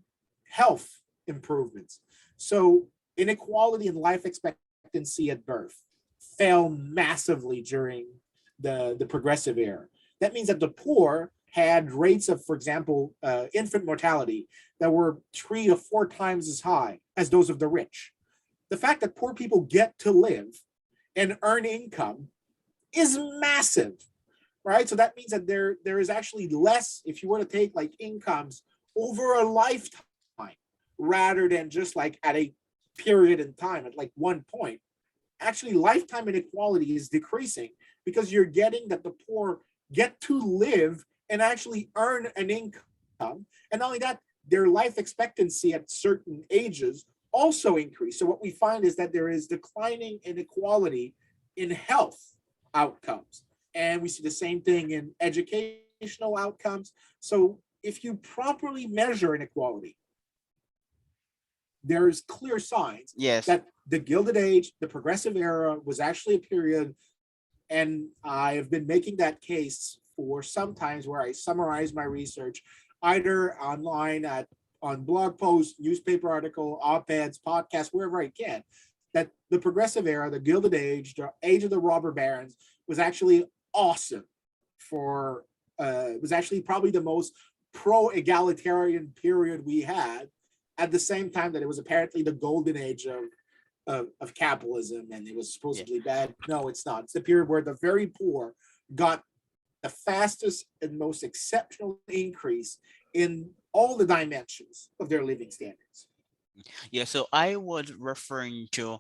health improvements. So inequality in life expectancy at birth fell massively during the progressive era. That means that the poor had rates of, for example, infant mortality that were 3 to 4 times as high as those of the rich. The fact that poor people get to live and earn income is massive, right? So that means that there is actually less, if you were to take like incomes over a lifetime rather than just like at a period in time at like one point. Actually, lifetime inequality is decreasing because you're getting that the poor get to live and actually earn an income. And not only that, their life expectancy at certain ages also increase. So what we find is that there is declining inequality in health outcomes. And we see the same thing in educational outcomes. So if you properly measure inequality, there's clear signs Yes. that the Gilded Age, the progressive era, was actually a period, and I have been making that case for some times where I summarize my research either online on blog posts, newspaper article, op-eds, podcasts, wherever I can, that the progressive era, the Gilded Age, the age of the robber barons, was actually awesome for was actually probably the most pro-egalitarian period we had, at the same time that it was apparently the golden age of capitalism and it was Yeah. supposedly bad. No, it's not. It's the period where the very poor got the fastest and most exceptional increase in all the dimensions of their living standards. Yeah. So I was referring to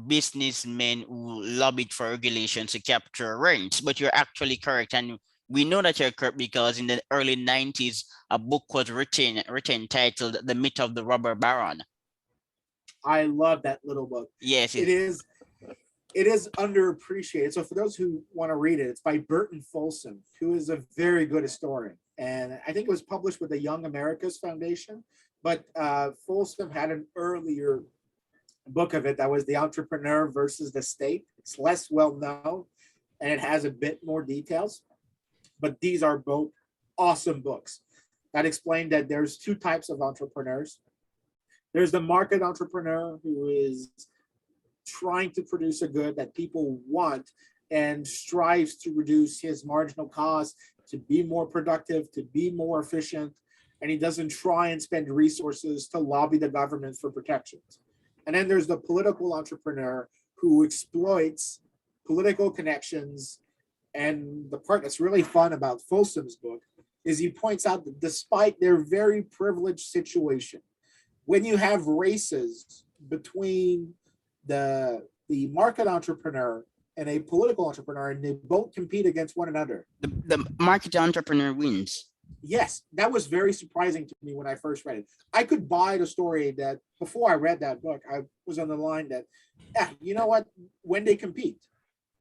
businessmen who lobbied for regulations to capture rents, but you're actually correct. And we know that you're correct because in the early 90s, a book was written titled The Myth of the Robber Baron. I love that little book. Yes, It is underappreciated. So for those who want to read it, it's by Burton Folsom, who is a very good historian. And I think it was published with the Young Americas Foundation. But Folsom had an earlier book of it that was The Entrepreneur versus the State. It's less well known and it has a bit more details. But these are both awesome books that explain that there's two types of entrepreneurs. There's the market entrepreneur who is trying to produce a good that people want and strives to reduce his marginal cost, to be more productive, to be more efficient, and he doesn't try and spend resources to lobby the government for protections. And then there's the political entrepreneur who exploits political connections. And the part that's really fun about Folsom's book is he points out that despite their very privileged situation, when you have races between the market entrepreneur and a political entrepreneur, and they both compete against one another. the market entrepreneur wins. Yes, that was very surprising to me when I first read it. I could buy the story that before I read that book, I was on the line that, yeah, you know what? When they compete,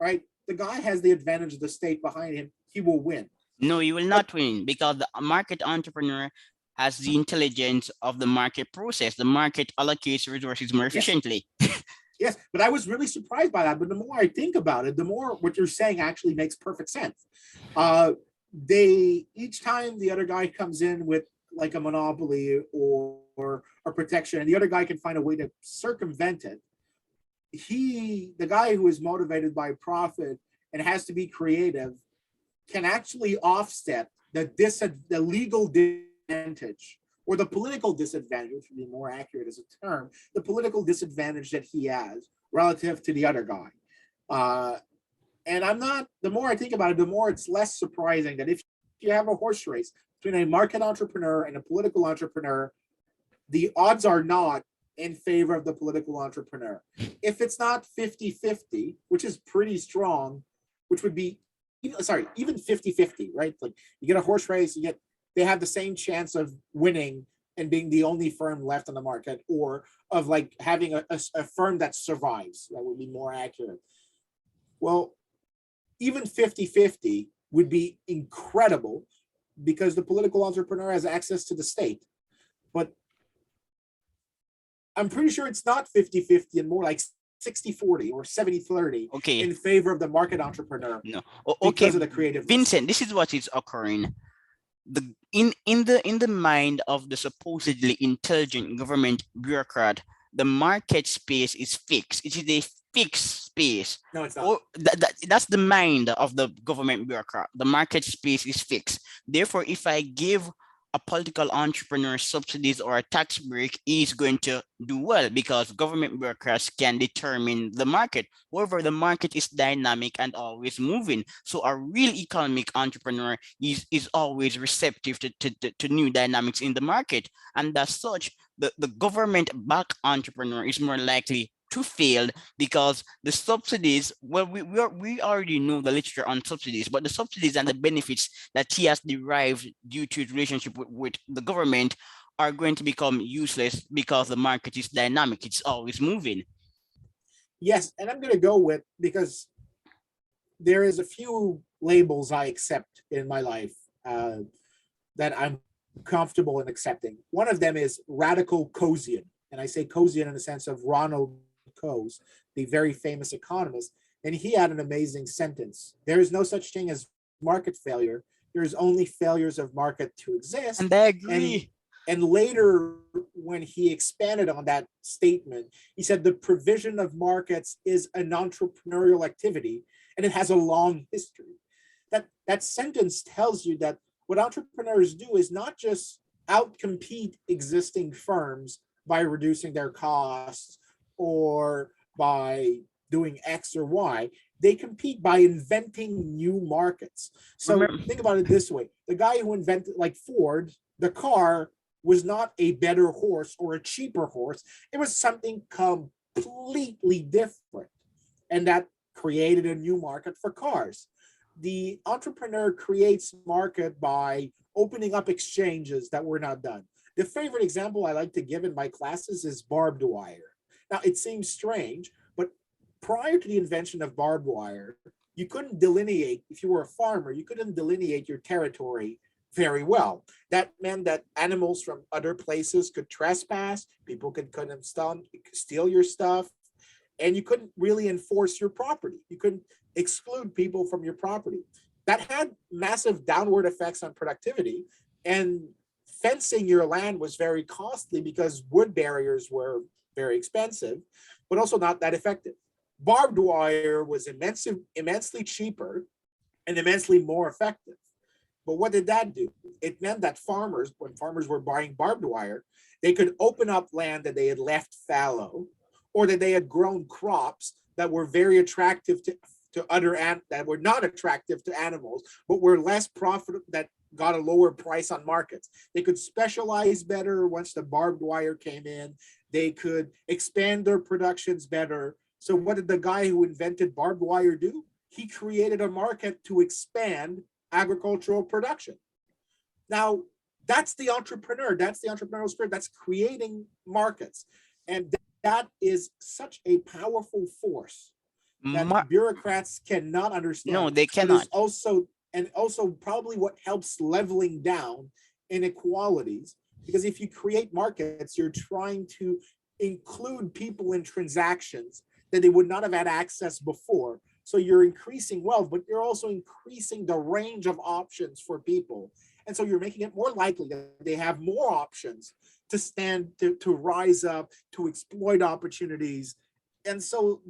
right? The guy has the advantage of the state behind him. He will win. No, you will But not win because the market entrepreneur has the intelligence of the market process. The market allocates resources more yes, efficiently. yes, but I was really surprised by that. But the more I think about it, the more what you're saying actually makes perfect sense. They each time the other guy comes in with like a monopoly or a protection, and the other guy can find a way to circumvent it. The guy who is motivated by profit and has to be creative, can actually offset the legal disadvantage, or the political disadvantage, which would be more accurate as a term, the political disadvantage that he has relative to the other guy. And I'm not, the more I think about it, the more it's less surprising that if you have a horse race between a market entrepreneur and a political entrepreneur, the odds are not in favor of the political entrepreneur. If it's not 50-50, which is pretty strong, which would be, even 50-50, right? Like you get a horse race, they have the same chance of winning and being the only firm left on the market, or of like having a firm that survives. That would be more accurate. Well, even 50-50 would be incredible because the political entrepreneur has access to the state. But I'm pretty sure it's not 50-50 and more like 60-40 or 70-30 Okay. in favor of the market entrepreneur. No. Okay, because of the creativeness. Vincent, this is what is occurring. In the mind of the supposedly intelligent government bureaucrat, the market space is fixed. It is a fixed space. No, it's not. That's the mind of the government bureaucrat. The market space is fixed. Therefore, if I give a political entrepreneur subsidies or a tax break, is going to do well because government bureaucrats can determine the market. However, the market is dynamic and always moving. So a real economic entrepreneur is always receptive to new dynamics in the market. And as such, the government-backed entrepreneur is more likely to fail because the subsidies, well, we already know the literature on subsidies, but the subsidies and the benefits that he has derived due to his relationship with the government are going to become useless because the market is dynamic. It's always moving. Yes, and I'm going to go with, because there is a few labels I accept in my life that I'm comfortable in accepting. One of them is radical Coasian. And I say Coasian in the sense of Ronald Coase, the very famous economist. And he had an amazing sentence. There is no such thing as market failure. There is only failures of market to exist. And I agree. And later, when he expanded on that statement, he said the provision of markets is an entrepreneurial activity and it has a long history. That sentence tells you that what entrepreneurs do is not just outcompete existing firms by reducing their costs or by doing X or Y. They compete by inventing new markets. So think about it this way. The guy who invented, like Ford, the car was not a better horse or a cheaper horse. It was something completely different. And that created a new market for cars. The entrepreneur creates market by opening up exchanges that were not done. The favorite example I like to give in my classes is barbed wire. Now, it seems strange, but prior to the invention of barbed wire, you couldn't delineate, if you were a farmer, you couldn't delineate your territory very well. That meant that animals from other places could trespass, people could come steal your stuff, and you couldn't really enforce your property. You couldn't exclude people from your property. That had massive downward effects on productivity, and fencing your land was very costly because wood barriers were very expensive, but also not that effective. Barbed wire was immensely cheaper and immensely more effective. But what did that do? It meant that farmers, when farmers were buying barbed wire, they could open up land that they had left fallow, or that they had grown crops that were very attractive to other that were not attractive to animals, but were less profitable, that got a lower price on markets. They could specialize better once the barbed wire came in. They could expand their productions better. So what did the guy who invented barbed wire do? He created a market to expand agricultural production. Now, that's the entrepreneur. That's the entrepreneurial spirit. That's creating markets. And that is such a powerful force that bureaucrats cannot understand. No, they cannot. Also probably what helps leveling down inequalities, because if you create markets, you're trying to include people in transactions that they would not have had access before. So you're increasing wealth, but you're also increasing the range of options for people. And so you're making it more likely that they have more options to stand, to rise up, to exploit opportunities. And so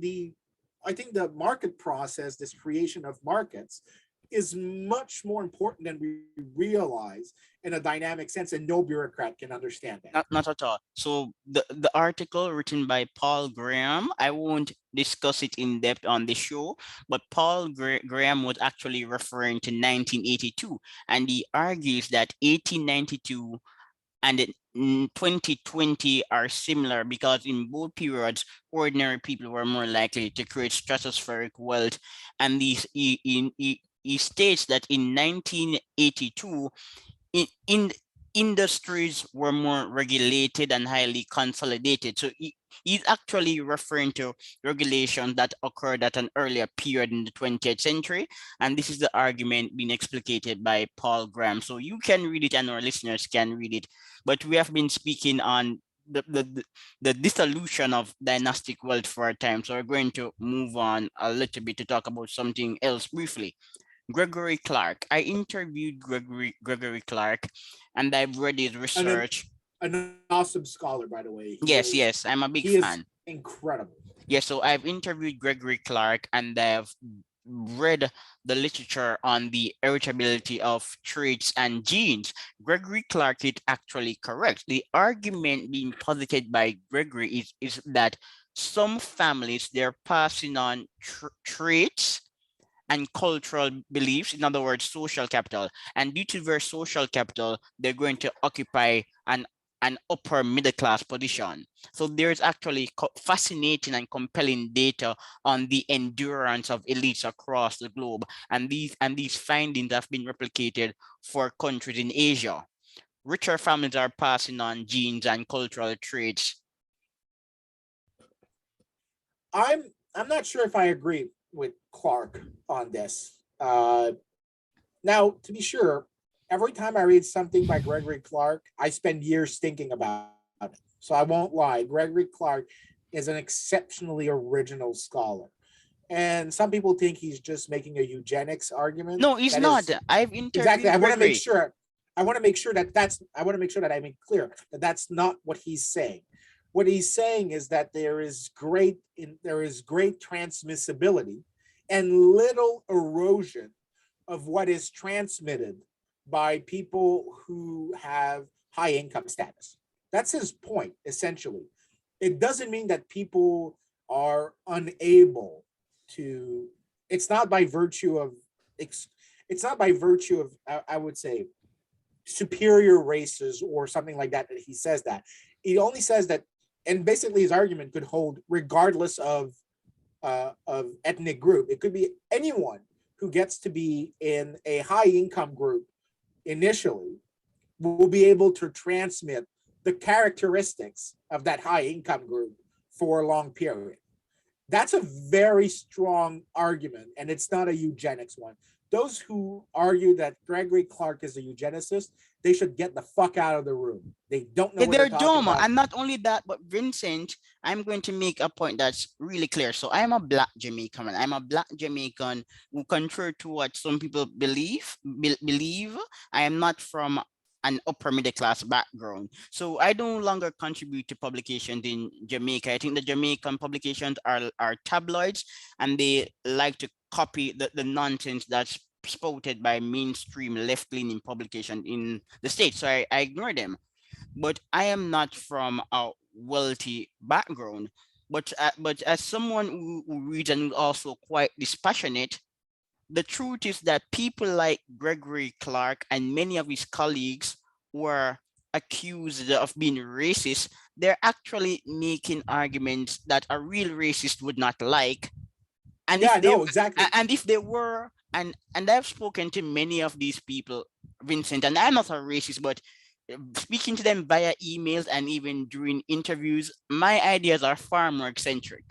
I think the market process, this creation of markets, is much more important than we realize in a dynamic sense, and no bureaucrat can understand that. Not at all. So the article written by Paul Graham, I won't discuss it in depth on the show, but Graham was actually referring to 1982, and he argues that 1892 and 2020 are similar because in both periods, ordinary people were more likely to create stratospheric wealth. And he states that in 1982, in industries were more regulated and highly consolidated. So he's actually referring to regulations that occurred at an earlier period in the 20th century. And this is the argument being explicated by Paul Graham. So you can read it and our listeners can read it. But we have been speaking on the dissolution of dynastic wealth for a time. So we're going to move on a little bit to talk about something else briefly. Gregory Clark. I interviewed Gregory Clark, and I've read his And research. an awesome scholar, by the way. Yes, I'm a big he fan. is incredible. Yeah, so I've interviewed Gregory Clark, and I've read the literature on the heritability of traits and genes. Gregory Clark is actually correct. The argument being posited by Gregory is that some families, they're passing on traits and cultural beliefs, in other words, social capital. And due to their social capital, they're going to occupy an upper middle class position. So there's actually fascinating and compelling data on the endurance of elites across the globe. And these findings have been replicated for countries in Asia. Richer families are passing on genes and cultural traits. I'm not sure if I agree with Clark on this. Now, to be sure, every time I read something by Gregory Clark, I spend years thinking about it. So I won't lie. Gregory Clark is an exceptionally original scholar. And some people think he's just making a eugenics argument. No, he's That not. is I've exactly. interviewed Gregory. I want to make sure that I make clear that that's not what he's saying. What he's saying is that there is great transmissibility and little erosion of what is transmitted by people who have high income status. That's his point, essentially. It doesn't mean that people are unable to, it's not by virtue of, I would say, superior races or something like that he says that. He only says that, and basically his argument could hold regardless of ethnic group. It could be anyone who gets to be in a high income group initially will be able to transmit the characteristics of that high income group for a long period. That's a very strong argument, and it's not a eugenics one. Those who argue that Gregory Clark is a eugenicist, they should get the fuck out of the room. They don't know Yeah, what they're they're talking dumb. about. And not only that, but Vincent, I'm going to make a point that's really clear. So I'm a black Jamaican. I'm a black Jamaican who, contrary to what some people believe, I am not from an upper middle class background. So I no longer contribute to publications in Jamaica. I think the Jamaican publications are tabloids, and they like to copy the nonsense that's spouted by mainstream left-leaning publication in the States. So I ignore them. But I am not from a wealthy background. But as someone who reads and who's also quite dispassionate, the truth is that people like Gregory Clark and many of his colleagues were accused of being racist. They're actually making arguments that a real racist would not like. And if Yeah, they no, exactly. and if they were, and I've spoken to many of these people, Vincent, and I'm not a racist, but speaking to them via emails and even during interviews, my ideas are far more eccentric.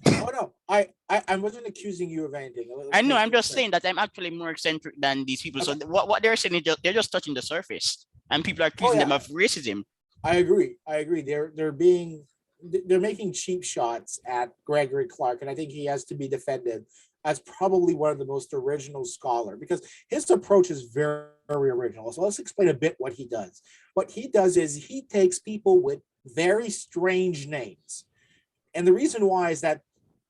Oh no, I wasn't accusing you of anything. I Let's know, make I'm this just clear. saying that I'm actually more eccentric than these people. So Okay. what they're saying is they're just touching the surface, and people are Oh accusing them yeah, of racism. I agree. I agree. They're making cheap shots at Gregory Clark, and I think he has to be defended as probably one of the most original scholar because his approach is very, very original. So let's explain a bit what he does. What he does is he takes people with very strange names, and the reason why is that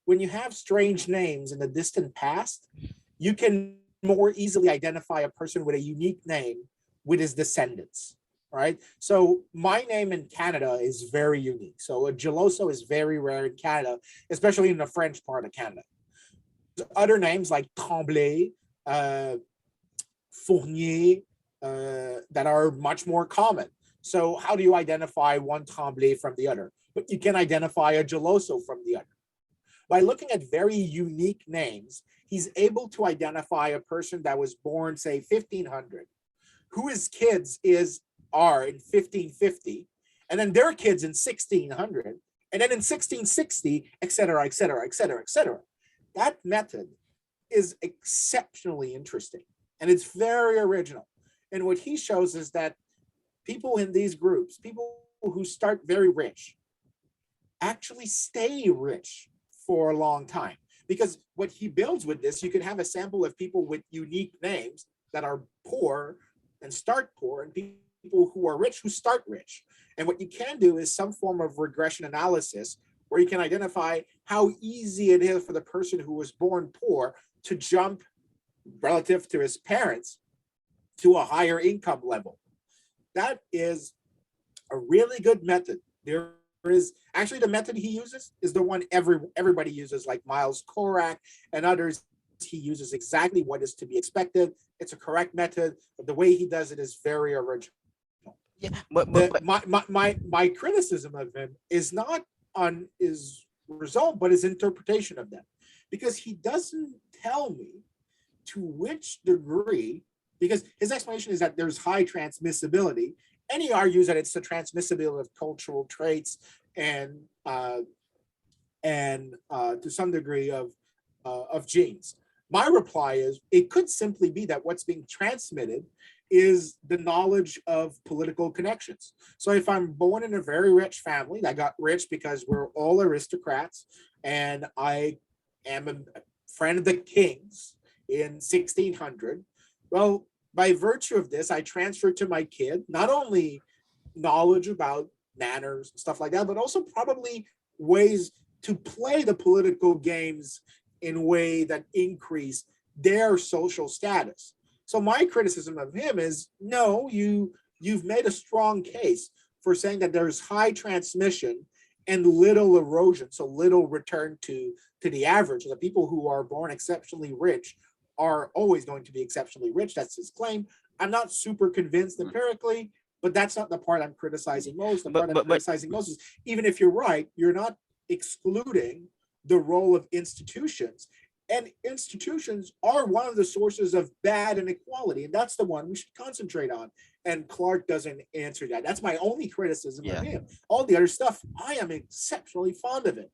when you have strange names in the distant past, you can more easily identify a person with a unique name with his descendants, right? So my name in Canada is very unique. So a Geloso is very rare in Canada, especially in the French part of Canada. Other names like Tremblay, Fournier, that are much more common. So how do you identify one Tremblay from the other? But you can identify a Geloso from the other. By looking at very unique names, he's able to identify a person that was born, say, 1500, who his kids are in 1550, and then their kids in 1600, and then in 1660, et cetera, et cetera, et cetera, et cetera. That method is exceptionally interesting, and it's very original. And what he shows is that people in these groups, people who start very rich, actually stay rich for a long time. Because what he builds with this, you can have a sample of people with unique names that are poor and start poor, and people who are rich who start rich. And what you can do is some form of regression analysis where you can identify how easy it is for the person who was born poor to jump relative to his parents to a higher income level. That is a really good method. There is actually the method he uses is the one everybody uses, like Miles Korak and others. He uses exactly what is to be expected. It's a correct method, but the way he does it is very original. Yeah, but My criticism of him is not on his result, but his interpretation of them, because he doesn't tell me to which degree, because his explanation is that there's high transmissibility, and he argues that it's the transmissibility of cultural traits and to some degree of genes. My reply is it could simply be that what's being transmitted is the knowledge of political connections. So if I'm born in a very rich family that got rich because we're all aristocrats, and I am a friend of the kings in 1600, well, by virtue of this, I transfer to my kid not only knowledge about manners and stuff like that, but also probably ways to play the political games in a way that increase their social status. So my criticism of him is, no, you've made a strong case for saying that there's high transmission and little erosion, so little return to the average. The people who are born exceptionally rich are always going to be exceptionally rich. That's his claim. I'm not super convinced empirically, but that's not the part I'm criticizing most. The part I'm criticizing most is, even if you're right, you're not excluding the role of institutions. And institutions are one of the sources of bad inequality, and that's the one we should concentrate on. And Clark doesn't answer that. That's my only criticism of him. All the other stuff, I am exceptionally fond of it.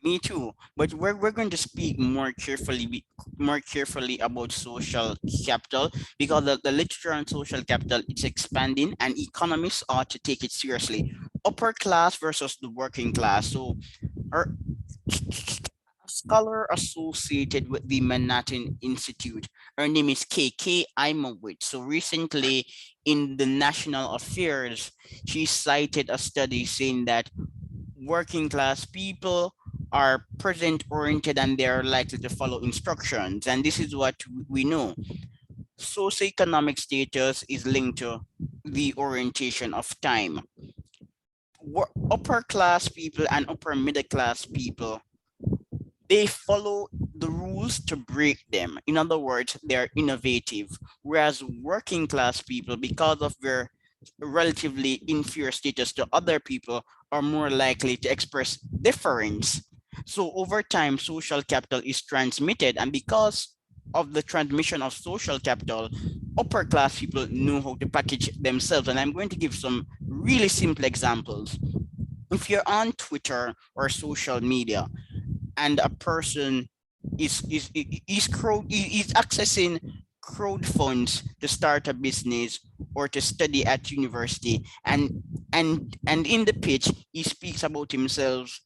Me too, but we're going to speak more carefully about social capital, because the literature on social capital is expanding, and economists ought to take it seriously. Upper class versus the working class. So our scholar associated with the Manhattan Institute, her name is KK Imowitz. So recently in the National Affairs, she cited a study saying that working class people are present oriented and they are likely to follow instructions. And this is what we know. Socioeconomic status is linked to the orientation of time. Upper class people and upper middle class people, they follow the rules to break them. In other words, they're innovative. Whereas working class people, because of their relatively inferior status to other people, are more likely to express difference. So over time, social capital is transmitted, and because of the transmission of social capital, upper class people know how to package themselves. And I'm going to give some really simple examples. If you're on Twitter or social media, and a person is accessing crowd funds to start a business or to study at university, and in the pitch he speaks about himself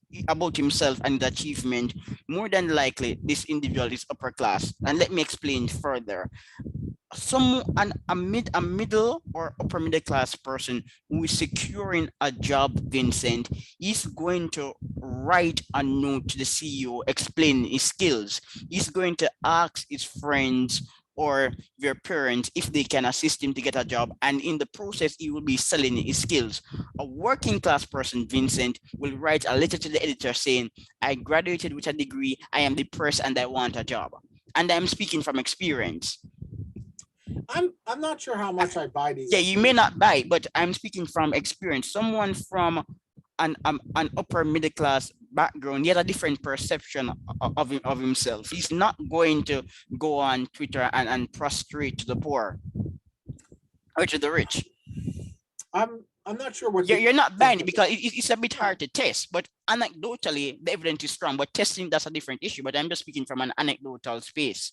and the achievement, more than likely this individual is upper class. And let me explain further. A middle or upper middle class person who is securing a job, Vincent, is going to write a note to the CEO explaining his skills. He's going to ask his friends or their parents if they can assist him to get a job, and in the process he will be selling his skills. A working class person, Vincent, will write a letter to the editor saying, I graduated with a degree, I am depressed and I want a job. And I'm speaking from experience. I'm not sure how much I buy these Yeah, you may explanations. not buy it, but I'm speaking from experience. Someone from an upper middle class background, he has a different perception of himself. He's not going to go on Twitter and prostrate to the poor or to the rich. I'm not sure what You're you not buying think it of because that. it's a bit hard to test, but anecdotally, the evidence is strong. But testing, that's a different issue. But I'm just speaking from an anecdotal space.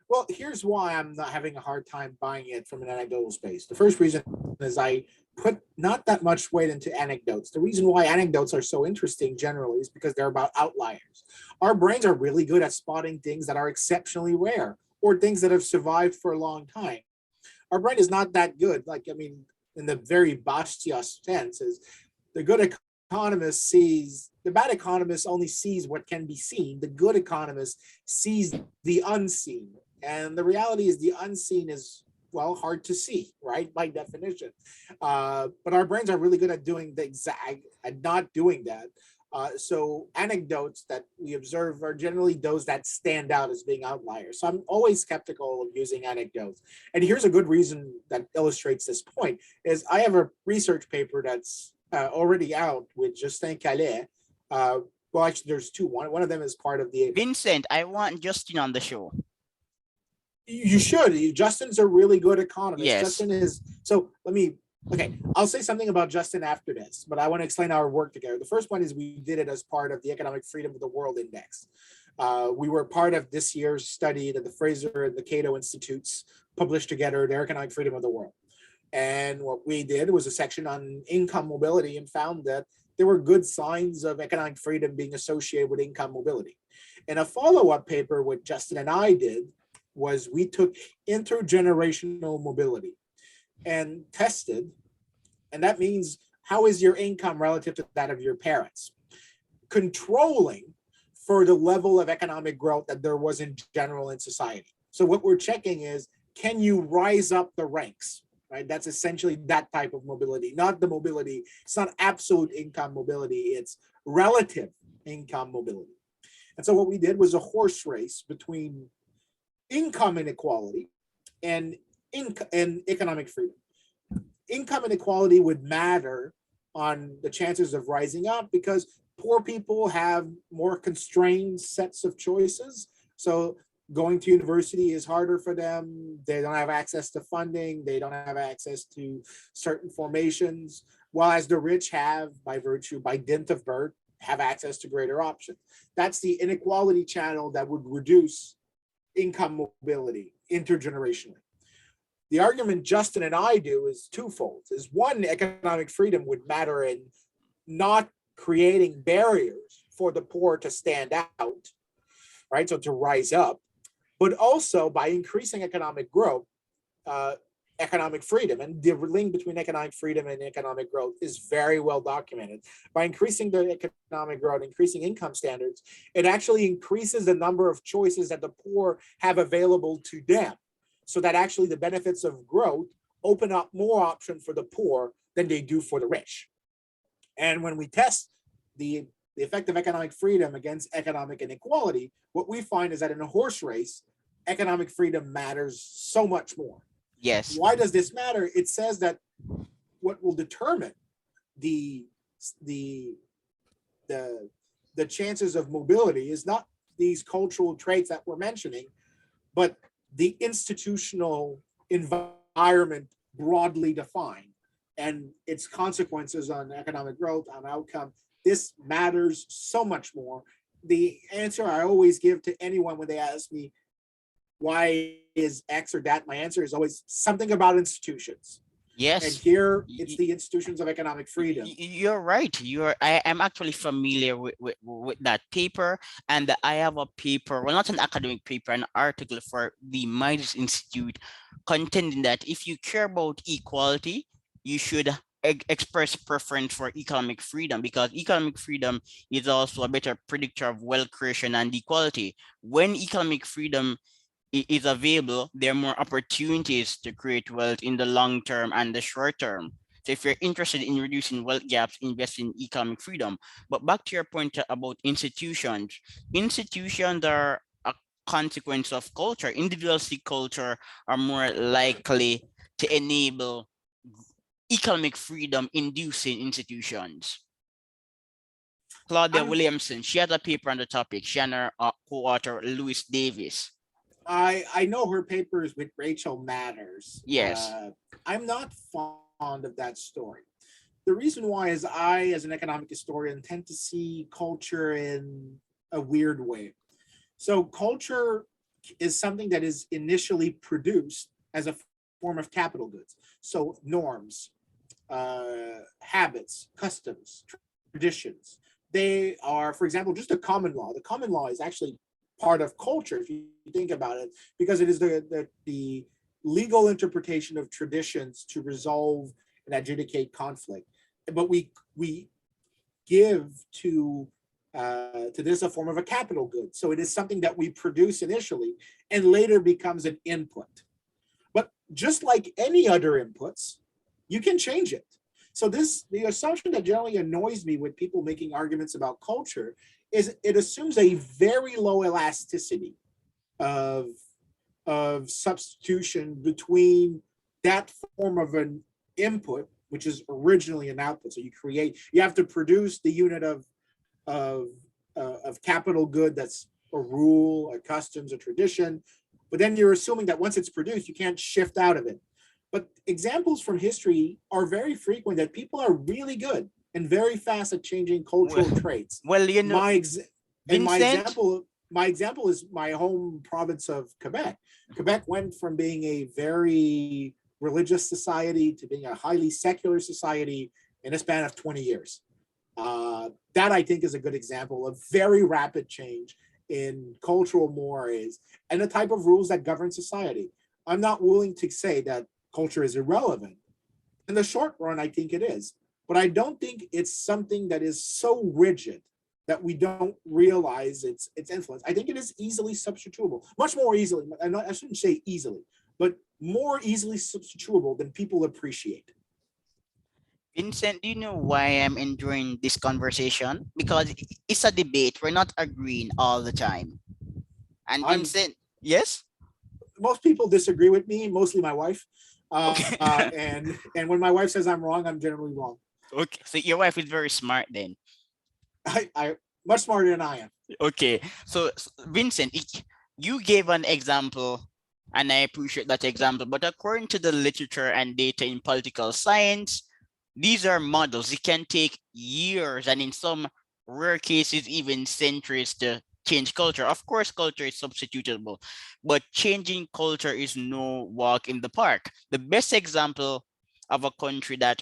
Well, here's why I'm not having a hard time buying it from an anecdotal space. The first reason is I put not that much weight into anecdotes. The reason why anecdotes are so interesting generally is because they're about outliers. Our brains are really good at spotting things that are exceptionally rare or things that have survived for a long time. Our brain is not that good. Like, I mean, in the very Bastiat sense, is the good economist sees, the bad economist only sees what can be seen. The good economist sees the unseen. And the reality is the unseen is, well, hard to see, right? By definition. But our brains are really good at doing the exact, at not doing that. So anecdotes that we observe are generally those that stand out as being outliers. So I'm always skeptical of using anecdotes. And here's a good reason that illustrates this point is I have a research paper that's already out with Justin Calais. Well, actually, there's two. One of them is part of the. Vincent, I want Justin on the show. You should. Justin's a really good economist. Yes. Justin is. So let me. Okay, I'll say something about Justin after this, but I want to explain our work together. The first one is we did it as part of the Economic Freedom of the World Index. We were part of this year's study that the Fraser and the Cato Institutes published together, the Economic Freedom of the World. And what we did was a section on income mobility and found that there were good signs of economic freedom being associated with income mobility. And a follow-up paper, what Justin and I did, was we took intergenerational mobility and tested, and that means how is your income relative to that of your parents, controlling for the level of economic growth that there was in general in society. So what we're checking is, can you rise up the ranks? Right? That's essentially that type of mobility, not the mobility. It's not absolute income mobility. It's relative income mobility. And so what we did was a horse race between income inequality and economic freedom. Income inequality would matter on the chances of rising up because poor people have more constrained sets of choices. So going to university is harder for them. They don't have access to funding. They don't have access to certain formations, while as the rich have, by virtue, by dint of birth, have access to greater options. That's the inequality channel that would reduce income mobility intergenerationally. The argument Justin and I do is twofold. Is one, economic freedom would matter in not creating barriers for the poor to stand out, right? So to rise up, but also by increasing economic growth, economic freedom. And the link between economic freedom and economic growth is very well documented. By increasing the economic growth, increasing income standards, it actually increases the number of choices that the poor have available to them. So that actually the benefits of growth open up more options for the poor than they do for the rich. And when we test the effect of economic freedom against economic inequality, what we find is that in a horse race, economic freedom matters so much more. Yes. Why does this matter? It says that what will determine the chances of mobility is not these cultural traits that we're mentioning, but the institutional environment broadly defined and its consequences on economic growth, on outcome. This matters so much more. The answer I always give to anyone when they ask me, why is X or that? My answer is always something about institutions. Yes. And here it's the institutions of economic freedom. You're right. I am actually familiar with that paper, and I have a paper, well, not an academic paper, an article for the Midas Institute contending that if you care about equality, you should express preference for economic freedom, because economic freedom is also a better predictor of wealth creation and equality. When economic freedom is available, there are more opportunities to create wealth in the long term and the short term. So if you're interested in reducing wealth gaps, invest in economic freedom. But back to your point about institutions, institutions are a consequence of culture. Individuals see culture are more likely to enable economic freedom inducing institutions. Claudia I'm Williamson, she has a paper on the topic. She and her co-author Louis Davis. I know her papers with Rachel Matters. Yes. I'm not fond of that story. The reason why is I, as an economic historian, tend to see culture in a weird way. So culture is something that is initially produced as a form of capital goods. So norms, habits, customs, traditions. They are, for example, just a common law. The common law is actually part of culture, if you think about it, because it is the legal interpretation of traditions to resolve and adjudicate conflict. But we give to this a form of a capital good. So it is something that we produce initially and later becomes an input. But just like any other inputs, you can change it. So the assumption that generally annoys me with people making arguments about culture is it assumes a very low elasticity of of substitution between that form of an input, which is originally an output. So you have to produce the unit of of capital good that's a rule, a customs, a tradition. But then you're assuming that once it's produced, you can't shift out of it. But examples from history are very frequent that people are really good and very fast at changing Well, cultural traits. well, you know, My ex- and Vincent. my example is my home province of Quebec. Quebec went from being a very religious society to being a highly secular society in a span of 20 years. That I think is a good example of very rapid change in cultural mores and the type of rules that govern society. I'm not willing to say that culture is irrelevant. In the short run, I think it is. But I don't think it's something that is so rigid that we don't realize its influence. I think it is easily substitutable, much more easily. I shouldn't say easily, but more easily substitutable than people appreciate. Vincent, do you know why I'm enjoying this conversation? Because it's a debate. We're not agreeing all the time. And I'm Vincent, yes? Most people disagree with me, mostly my wife. Okay. And when my wife says I'm wrong, I'm generally wrong. Okay. So your wife is very smart then. I much smarter than I am. Okay. So Vincent, you gave an example and I appreciate that example. But according to the literature and data in political science, these are models. It can take years and in some rare cases, even centuries to change culture. Of course, culture is substitutable, but changing culture is no walk in the park. The best example of a country that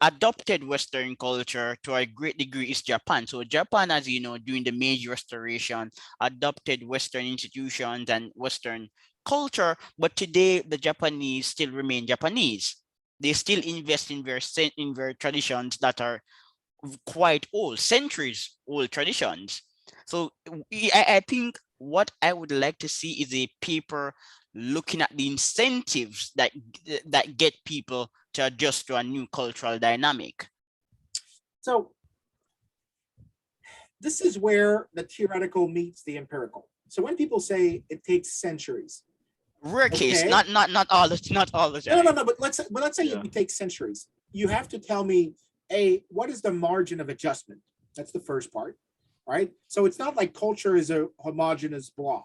adopted Western culture to a great degree is Japan. So Japan, as you know, during the Meiji Restoration, adopted Western institutions and Western culture, but today the Japanese still remain Japanese. They still invest in their traditions that are quite old, centuries old traditions. So I think what I would like to see is a paper looking at the incentives that get people to adjust to a new cultural dynamic. So this is where the theoretical meets the empirical. So when people say it takes centuries, Rare case, okay, not all the no, time. but let's say Yeah. it takes centuries. You have to tell me a what is the margin of adjustment? That's the first part, right? So it's not like culture is a homogeneous blob,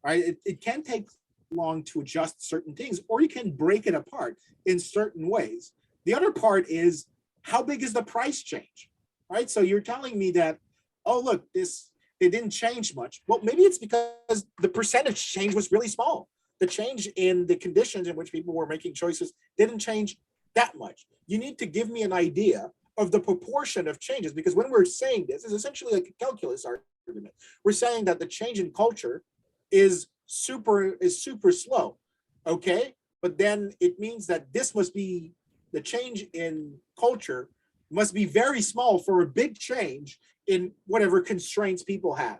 right? It can take long to adjust certain things, or you can break it apart in certain ways. The other part is how big is the price change, right? So you're telling me that, oh, look, this they didn't change much. Well, maybe it's because the percentage change was really small. The change in the conditions in which people were making choices didn't change that much. You need to give me an idea of the proportion of changes, because when we're saying this, it's essentially like a calculus argument. We're saying that the change in culture is super slow, okay? But then it means that this must be the change in culture must be very small for a big change in whatever constraints people have.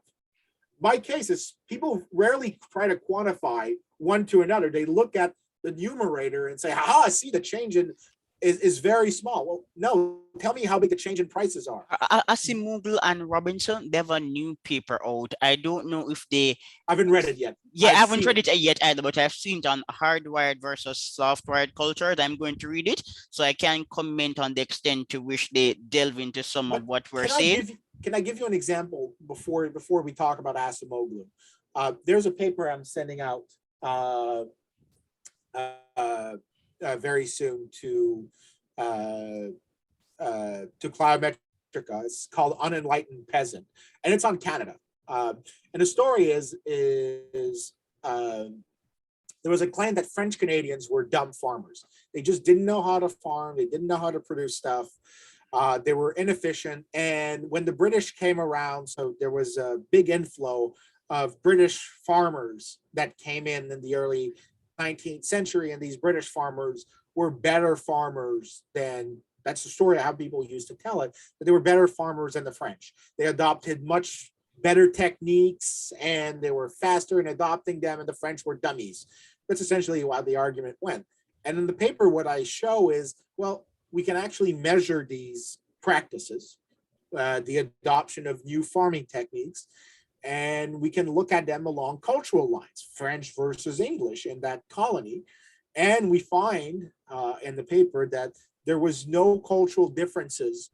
my case is people rarely try to quantify one to another. They look at the numerator and say, I see the change in is very small. Well, no, tell me how big the change in prices are. I see Mughal and Robinson, they have a new paper out. I don't know if they, I haven't read it yet. yeah, I I've haven't seen read it. it yet either, but I've seen it on hardwired versus softwired culture. I'm going to read it so I can comment on the extent to which they delve into some of But what we're can I saying. give you an example before we talk about Acemoglu? There's a paper I'm sending out uh, very soon to Cloudmetrica. It's called Unenlightened Peasant, and it's on Canada. And the story is there was a claim that French Canadians were dumb farmers. They just didn't know how to farm. They didn't know how to produce stuff. They were inefficient. And when the British came around, so there was a big inflow of British farmers that came in the early 19th century. And these British farmers were better farmers than, that's the story of how people used to tell it, that they were better farmers than the French. They adopted much better techniques and they were faster in adopting them, and the French were dummies. That's essentially how the argument went. And in the paper, what I show is, well, we can actually measure these practices, the adoption of new farming techniques, and we can look at them along cultural lines, French versus English in that colony. And we find in the paper that there was no cultural differences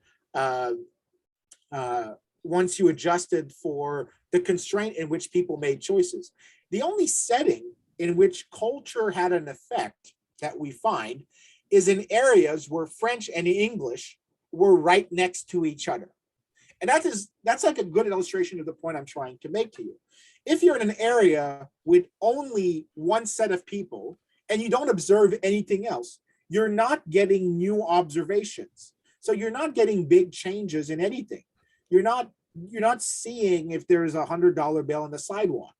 once you adjusted for the constraint in which people made choices. The only setting in which culture had an effect that we find is in areas where French and English were right next to each other. And that's like a good illustration of the point I'm trying to make to you. If you're in an area with only one set of people and you don't observe anything else, you're not getting new observations. So you're not getting big changes in anything. You're not seeing if there's $100 bill on the sidewalk.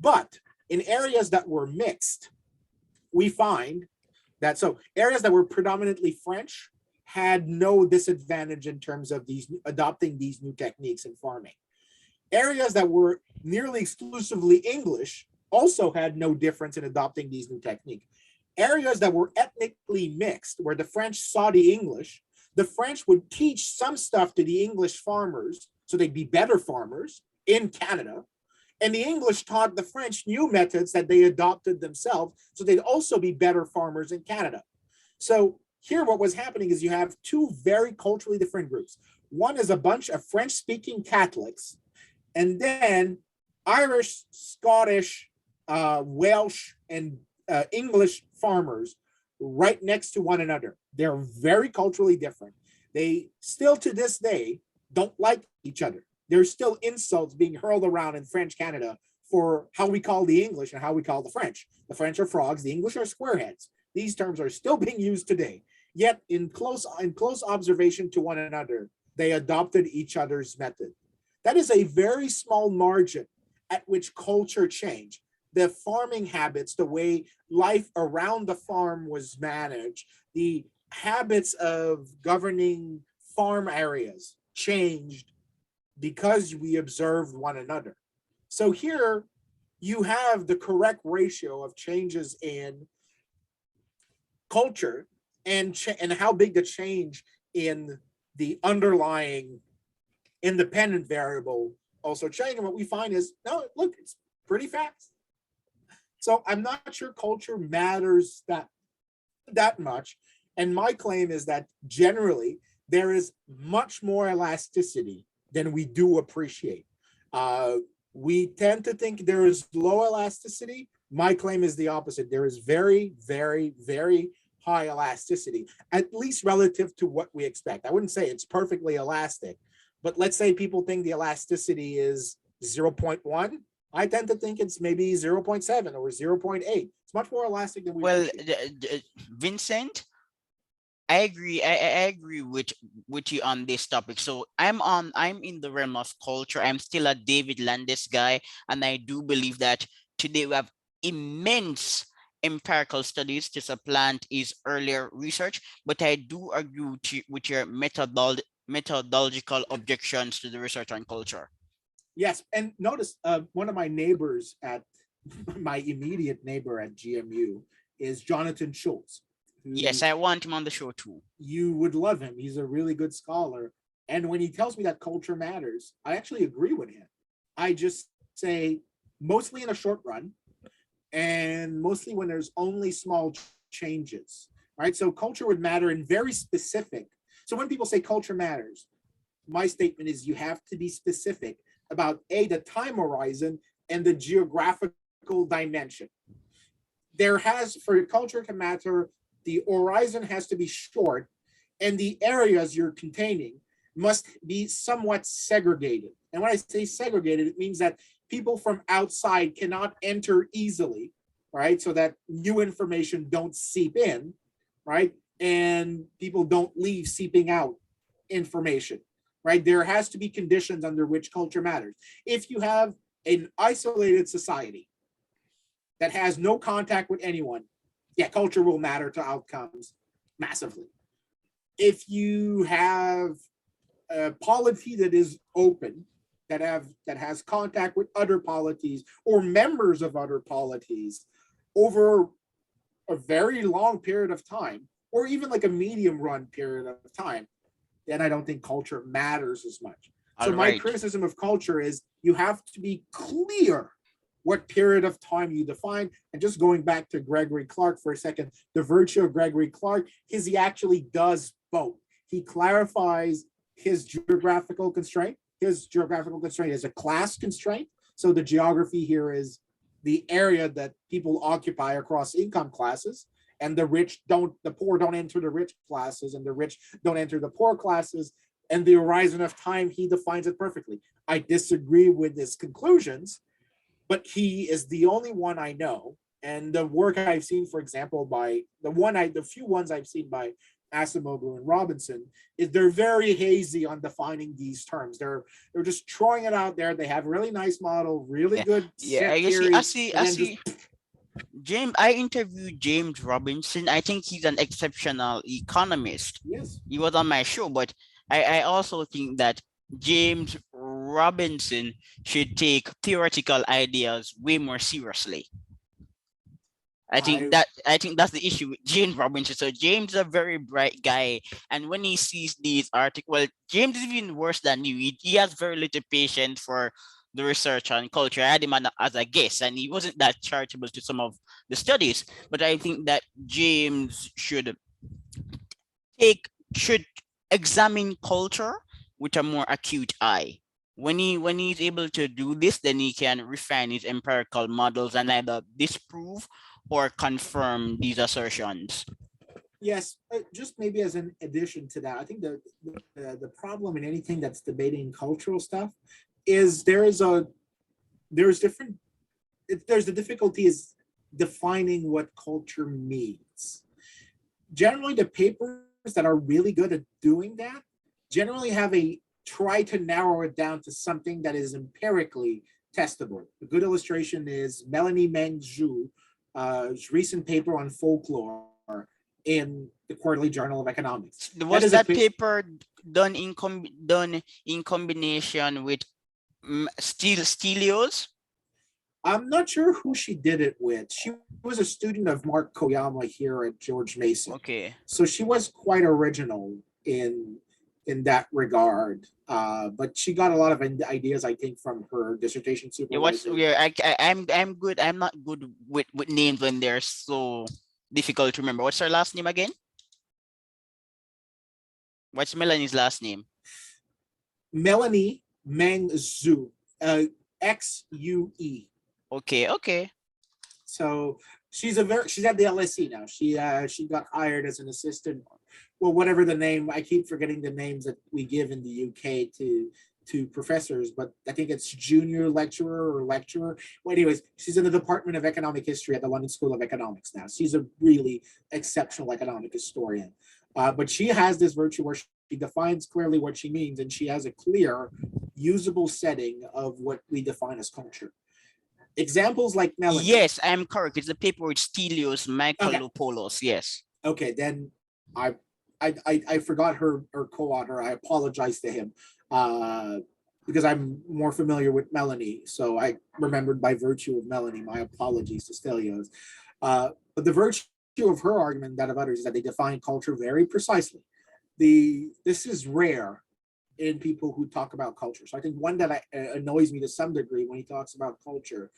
But in areas that were mixed, we find that, so areas that were predominantly French had no disadvantage in terms of adopting these new techniques in farming. Areas that were nearly exclusively English also had no difference in adopting these new techniques. Areas that were ethnically mixed, where the French saw the English, the French would teach some stuff to the English farmers so they'd be better farmers in Canada. And the English taught the French new methods that they adopted themselves so they'd also be better farmers in Canada. So here what was happening is you have two very culturally different groups. One is a bunch of French-speaking Catholics, and then Irish, Scottish, Welsh, and English farmers right next to one another. They're very culturally different. They still to this day don't like each other. There's still insults being hurled around in French Canada for how we call the English and how we call the French. The French are frogs, the English are squareheads. These terms are still being used today. Yet in close observation to one another, they adopted each other's method. That is a very small margin at which culture changed. The farming habits, the way life around the farm was managed, the habits of governing farm areas changed because we observed one another. So here you have the correct ratio of changes in culture and how big the change in the underlying independent variable also changed. And what we find is, no, look, it's pretty fast. So I'm not sure culture matters that much. And my claim is that generally there is much more elasticity than we do appreciate. We tend to think there is low elasticity. My claim is the opposite. There is very, very, very high elasticity, at least relative to what we expect. I wouldn't say it's perfectly elastic, but let's say people think the elasticity is 0.1. I tend to think it's maybe 0.7 or 0.8. It's much more elastic than we appreciate. Vincent, I agree. I agree with you on this topic. So I'm in the realm of culture. I'm still a David Landis guy, and I do believe that today we have immense empirical studies to supplant his earlier research. But I do agree with your methodological objections to the research on culture. Yes, and notice one of my neighbors at my immediate neighbor at GMU is Jonathan Schultz, Yes, who I want him on the show too. you would love him. He's a really good scholar. And when he tells me that culture matters, I actually agree with him. I just say mostly in a short run and mostly when there's only small changes, right? So culture would matter in very specific. So when people say culture matters, my statement is you have to be specific about the time horizon and the geographical dimension. There has, for culture to matter, the horizon has to be short and the areas you're containing must be somewhat segregated. And when I say segregated, it means that people from outside cannot enter easily, right? So that new information don't seep in, right? And people don't leave seeping out information, right? There has to be conditions under which culture matters. If you have an isolated society that has no contact with anyone, yeah, culture will matter to outcomes massively. If you have a polity that is open, that has contact with other polities or members of other polities over a very long period of time, or even like a medium run period of time, then I don't think culture matters as much. So All my right. criticism of culture is you have to be clear what period of time you define. And just going back to Gregory Clark for a second, the virtue of Gregory Clark is he actually does both. He clarifies his geographical constraint. His geographical constraint is a class constraint. So the geography here is the area that people occupy across income classes, and the poor don't enter the rich classes, and the rich don't enter the poor classes. And the horizon of time, he defines it perfectly. I disagree with his conclusions, but he is the only one I know. And the work I've seen, for example, by the few ones I've seen by Asimoglu and Robinson, is they're very hazy on defining these terms. They're just throwing it out there. They have a really nice model, really Yeah. good Yeah. set You see, I theory, see, and I then just see. James, I interviewed James Robinson. I think he's an exceptional economist. yes. He was on my show, but I also think that James Robinson should take theoretical ideas way more seriously. I I think that's the issue with James Robinson. So James is a very bright guy, and when he sees these articles, well, James is even worse than you. He has very little patience for the research on culture. I had him as a guest, and he wasn't that charitable to some of the studies. But I think that James take should examine culture with a more acute eye. When he's able to do this, then he can refine his empirical models and either disprove or confirm these assertions. Yes, just maybe as an addition to that, I think the problem in anything that's debating cultural stuff is there's different there's the difficulty is defining what culture means. Generally, the papers that are really good at doing that generally have a try to narrow it down to something that is empirically testable. A good illustration is Melanie Meng Zhu, recent paper on folklore in the Quarterly Journal of Economics. That is Was a that paper done in combination with Stelios? I'm not sure who she did it with. She was a student of Mark Koyama here at George Mason, Okay. so she was quite original in that regard. But she got a lot of ideas, I think, from her dissertation Yeah, what's supervisor. where I'm good. I'm not good with names when they're so difficult to remember. What's her last name again? What's Melanie's last name? Melanie Meng Zhu, XUE. Okay, okay. So she's at the LSE now. She got hired as an assistant, well, whatever the name. I keep forgetting the names that we give in the UK to professors, but I think it's junior lecturer or lecturer. Well, anyways, she's in the Department of Economic History at the London School of Economics now. She's a really exceptional economic historian. But she has this virtue where she defines clearly what she means, and she has a clear, usable setting of what we define as culture. Examples like Melanie. Yes, I'm correct. It's the paper with Stelios Okay. Michaelopoulos. Yes. Okay, then I forgot her co-author. I apologize to him. Uh, because I'm more familiar with Melanie, so I remembered by virtue of Melanie. My apologies to Stelios. But the virtue of her argument, that of others, is that they define culture very precisely. This is rare in people who talk about culture. So I think one that annoys me to some degree when he talks about culture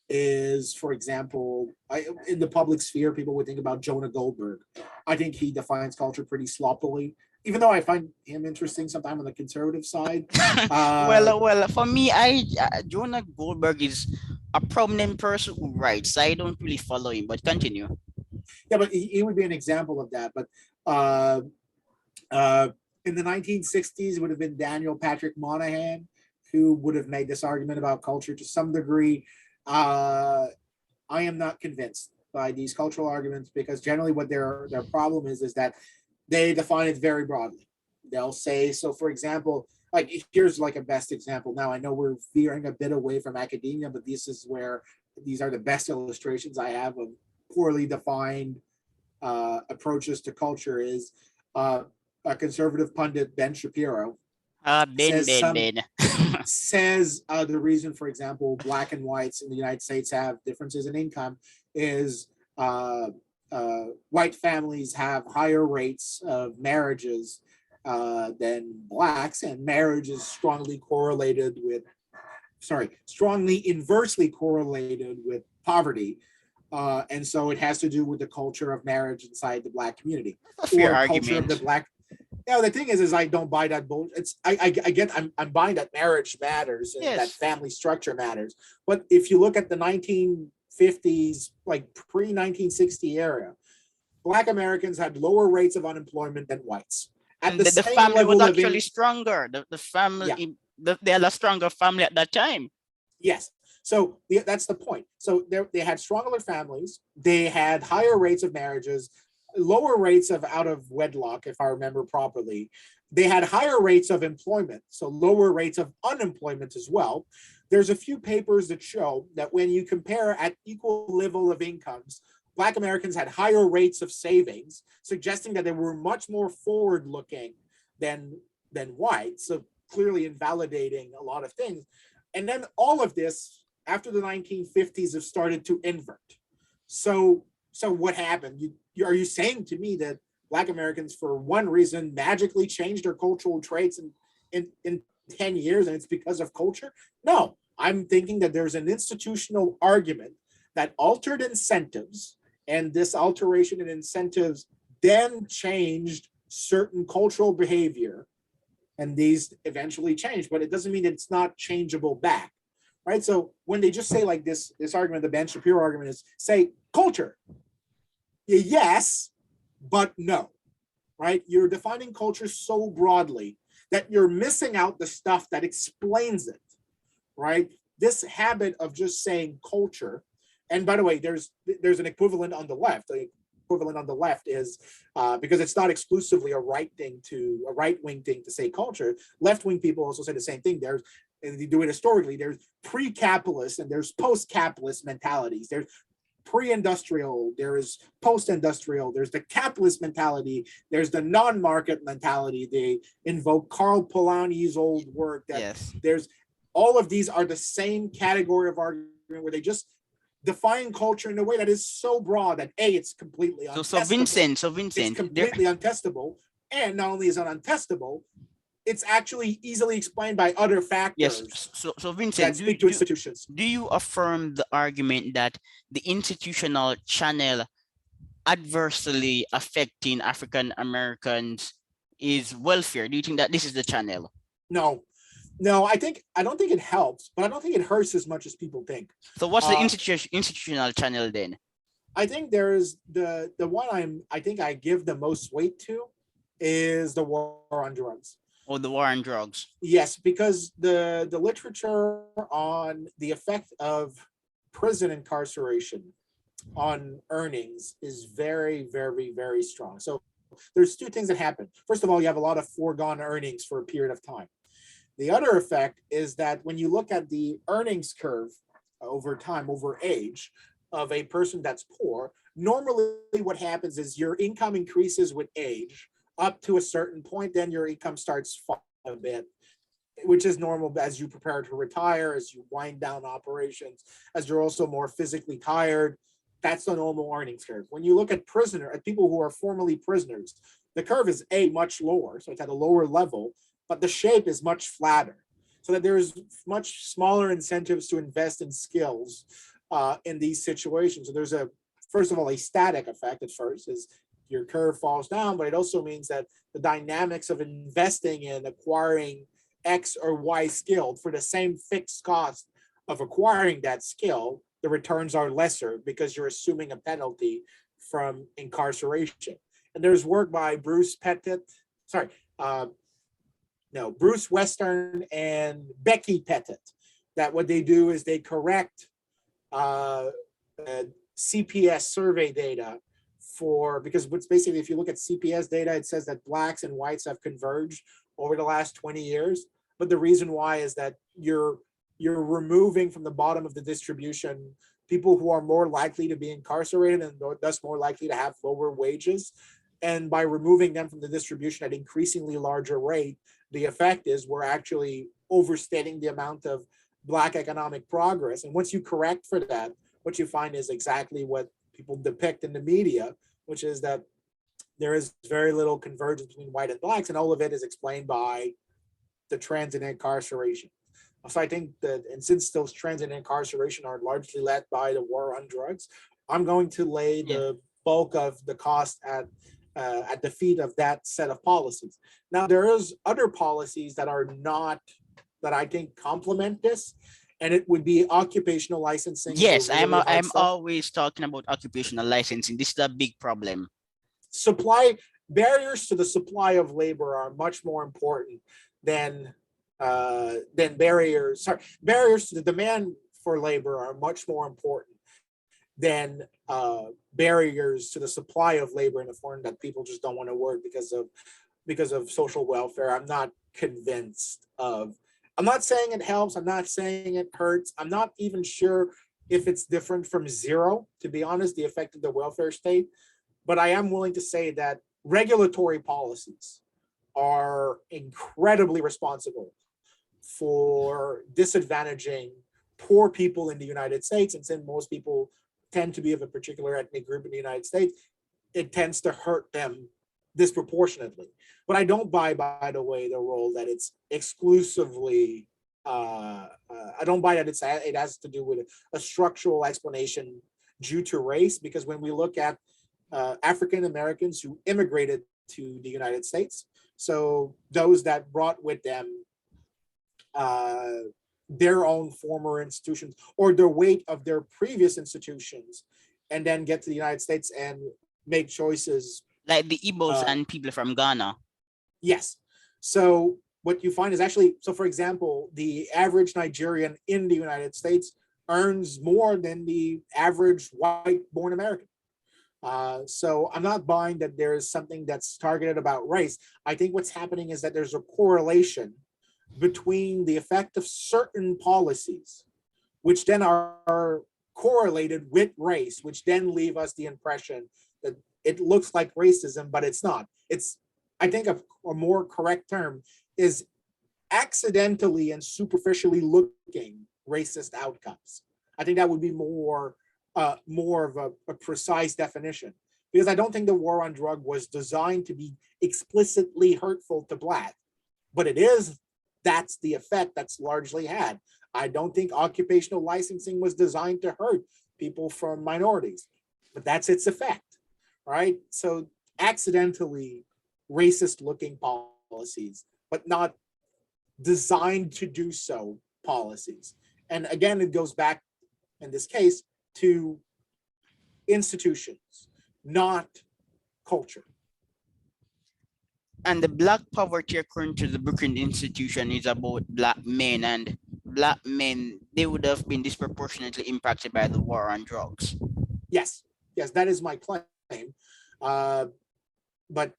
is, for example, in the public sphere, people would think about Jonah Goldberg. I think he defines culture pretty sloppily, even though I find him interesting sometimes on the conservative side. Well, for me, Jonah Goldberg is a prominent person who writes. I don't really follow him, but continue. Yeah, but he would be an example of that. But uh, uh, in the 1960s, it would have been Daniel Patrick Moynihan who would have made this argument about culture to some degree. Uh, I am not convinced by these cultural arguments because generally what their problem is that they define it very broadly. They'll say, so for example, like here's like a best example. Now I know we're veering a bit away from academia, but this is where these are the best illustrations I have of poorly defined approaches to culture. Is a conservative pundit, Ben Shapiro, Ben, says Ben, some Ben. says the reason, for example, black and whites in the United States have differences in income is white families have higher rates of marriages than blacks, and marriage is strongly inversely correlated with poverty. And so it has to do with the culture of marriage inside the black community, A fair or culture of the argument. black. Yeah, the thing is I don't buy that bull. It's I get I'm buying that marriage matters and that Yes. family structure matters. But if you look at the 1950s, like pre 1960 era, Black Americans had lower rates of unemployment than whites at And the the same family was level of actually in. stronger. The Yeah, family, they had a stronger family at that time. yes. So that's the point. So they had stronger families. They had higher rates of marriages, lower rates of out of wedlock, if I remember properly. They had higher rates of employment, so lower rates of unemployment as well. There's a few papers that show that when you compare at equal level of incomes, Black Americans had higher rates of savings, suggesting that they were much more forward-looking than whites. So clearly invalidating a lot of things. And then all of this after the 1950s have started to invert. So what happened? Are you saying to me that Black Americans, for one reason, magically changed their cultural traits in 10 years and it's because of culture? No, I'm thinking that there's an institutional argument that altered incentives, and this alteration in incentives then changed certain cultural behavior, and these eventually changed, but it doesn't mean it's not changeable back. Right. So when they just say like this argument, the Ben Shapiro argument is say culture. Yes, but no. Right. You're defining culture so broadly that you're missing out the stuff that explains it. Right. This habit of just saying culture. And by the way, there's an equivalent on the left. The equivalent on the left is because it's not exclusively a right wing thing to say culture. Left wing people also say the same thing. And they do it historically. There's pre-capitalist and there's post-capitalist mentalities. There's pre-industrial, there is post-industrial, there's the capitalist mentality, there's the non-market mentality. They invoke Carl Polanyi's old work that Yes. there's all of these are the same category of argument where they just define culture in a way that is so broad that it's completely So untestable. It's Vincent, there. completely untestable. And not only is it untestable, it's actually easily explained by other Yes. factors So Vincent, that speak to institutions. do you affirm the argument that the institutional channel adversely affecting African Americans is welfare? Do you think that this is the channel? No, I don't think it helps, but I don't think it hurts as much as people think. So what's the Uh, institutional channel then? I think there is the one I think I give the most weight to is the war on drugs. Or the war on drugs? Yes, because the literature on the effect of prison incarceration on earnings is very, very, very strong. So there's two things that happen. First of all, you have a lot of foregone earnings for a period of time. The other effect is that when you look at the earnings curve over time, over age of a person that's poor, normally what happens is your income increases with age up to a certain point, then your income starts falling a bit. which is normal as you prepare to retire, as you wind down operations, as you're also more physically tired. That's the normal earnings curve. When you look at people who are formerly prisoners, the curve is much lower, so it's at a lower level, but the shape is much flatter, so that there's much smaller incentives to invest in skills in these situations. So there's first of all, a static effect at first, is your curve falls down, but it also means that the dynamics of investing in acquiring X or Y skill for the same fixed cost of acquiring that skill, the returns are lesser because you're assuming a penalty from incarceration. And there's work by Bruce Western and Becky Pettit, that what they do is they correct uh, CPS survey data because what's basically, if you look at CPS data, it says that blacks and whites have converged over the last 20 years. But the reason why is that you're removing from the bottom of the distribution people who are more likely to be incarcerated and thus more likely to have lower wages. And by removing them from the distribution at increasingly larger rate, the effect is we're actually overstating the amount of Black economic progress. And once you correct for that, what you find is exactly what people depict in the media, which is that there is very little convergence between white and blacks, and all of it is explained by the trends in incarceration. So I think that, and since those trends in incarceration are largely led by the war on drugs, I'm going to lay the bulk of the cost at the feet of that set of policies. Now, there is other policies that are not, that I think complement this, and it would be occupational licensing. Yes, I'm always talking about occupational licensing. This is a big problem. Barriers to the supply of labor are much more important than barriers to the demand for labor are much more important than barriers to the supply of labor in the form that people just don't want to work because of social welfare. I'm not convinced of. I'm not saying it helps. I'm not saying it hurts. I'm not even sure if it's different from zero, to be honest, the effect of the welfare state. But I am willing to say that regulatory policies are incredibly responsible for disadvantaging poor people in the United States. And since most people tend to be of a particular ethnic group in the United States, it tends to hurt them disproportionately. But I don't buy, by the way, the role that it's exclusively, I don't buy that it has to do with a structural explanation due to race, because when we look at African Americans who immigrated to the United States, so those that brought with them their own former institutions or the weight of their previous institutions, and then get to the United States and make choices. Like the Igbos and people from Ghana. Yes. So what you find is actually, so for example, the average Nigerian in the United States earns more than the average white-born American. So I'm not buying that there's something that's targeted about race. I think what's happening is that there's a correlation between the effect of certain policies, which then are correlated with race, which then leave us the impression that it looks like racism, but it's not. It's, I think a more correct term is accidentally and superficially looking racist outcomes. I think that would be more of a precise definition, because I don't think the war on drug was designed to be explicitly hurtful to Black, but that's the effect that's largely had. I don't think occupational licensing was designed to hurt people from minorities, but that's its effect, right? So accidentally racist looking policies, but not designed to do so policies. And again, it goes back in this case to institutions, not culture. And the Black poverty, according to the Brookings Institution, is about Black men, and Black men, they would have been disproportionately impacted by the war on drugs. Yes, that is my claim. But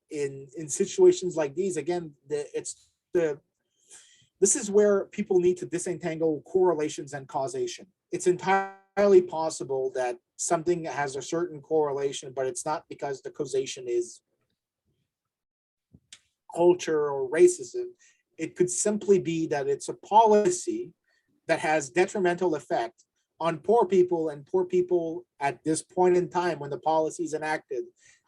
in situations like these, again, this is where people need to disentangle correlations and causation. It's entirely possible that something has a certain correlation, but it's not because the causation is culture or racism. It could simply be that it's a policy that has detrimental effect on poor people, and poor people at this point in time when the policy is enacted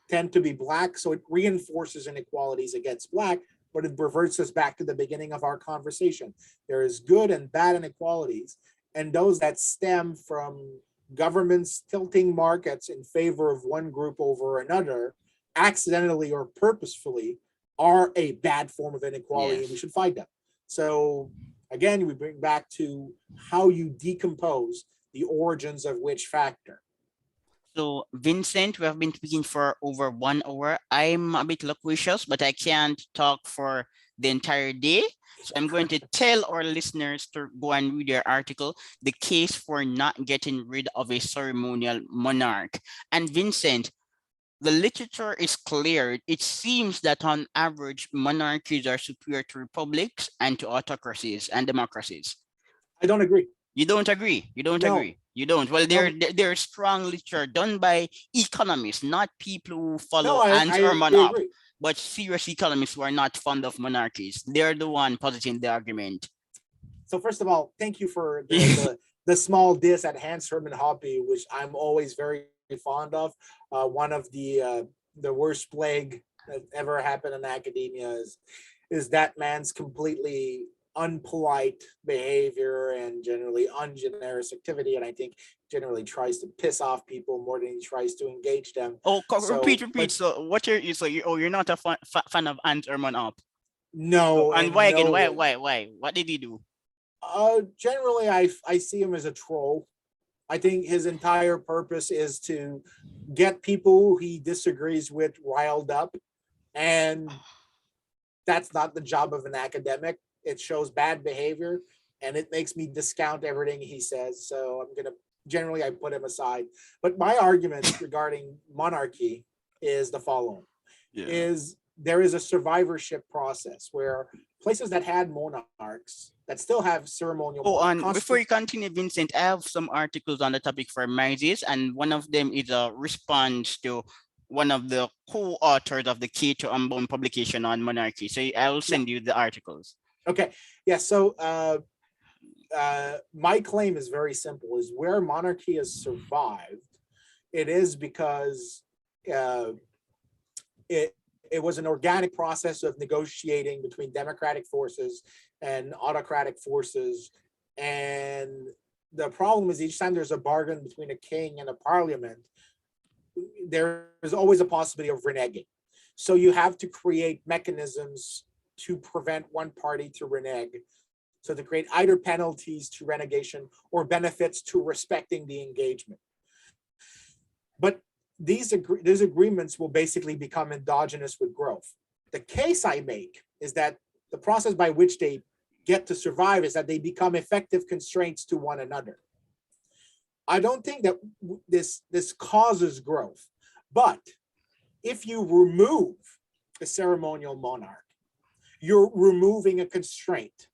tend to be Black. So it reinforces inequalities against Black, but it reverts us back to the beginning of our conversation. There is good and bad inequalities, and those that stem from governments tilting markets in favor of one group over another, accidentally or purposefully, are a bad form of inequality, and we Yes. should fight them. So again, we bring back to how you decompose the origins of which factor. So, Vincent, we have been speaking for over 1 hour. I'm a bit loquacious, but I can't talk for the entire day. So, I'm going to tell our listeners to go and read their article, The Case for Not Getting Rid of a Ceremonial Monarch. And, Vincent, the literature is clear. It seems that on average, monarchies are superior to republics and to autocracies and democracies. I don't agree. You don't agree. You don't No, agree. You don't. Well, no, there's strong literature done by economists, not people who no, follow Hans I Hermann up, agree. but serious economists who are not fond of monarchies. They're the one positing the argument. So first of all, thank you for the small diss at Hans Hermann Hoppe, which I'm always very fond of. One of the worst plague that ever happened in academia is that man's completely unpolite behavior and generally ungenerous activity, and I think generally tries to piss off people more than he tries to engage them. Oh, repeat, So, repeat. but So, what you're so you oh, you're not a fan of Hans Hermann up. Oh, no, and why and again? no Why, way. why, why? What did he do? Generally, I see him as a troll. I think his entire purpose is to get people he disagrees with riled up, and that's not the job of an academic. It shows bad behavior, and it makes me discount everything he says. So I'm gonna generally I put him aside. But my argument regarding monarchy is the following: Yeah. is there is a survivorship process where places that had monarchs that still have ceremonial Oh, and before constitution. you continue, Vincent, I have some articles on the topic for marriages, and one of them is a response to one of the co-authors of the Key to Unbound publication on monarchy. So I will Yeah. send you the articles. Okay. Yeah. So my claim is very simple: is where monarchy has survived, it is because uh, it was an organic process of negotiating between democratic forces and autocratic forces. And the problem is each time there's a bargain between a king and a parliament, there is always a possibility of reneging. So you have to create mechanisms to prevent one party to renege. So to create either penalties to renegation or benefits to respecting the engagement. But these agreements will basically become endogenous with growth. The case I make is that the process by which they get to survive is that they become effective constraints to one another. I don't think that this causes growth, but if you remove the ceremonial monarch, you're removing a constraint.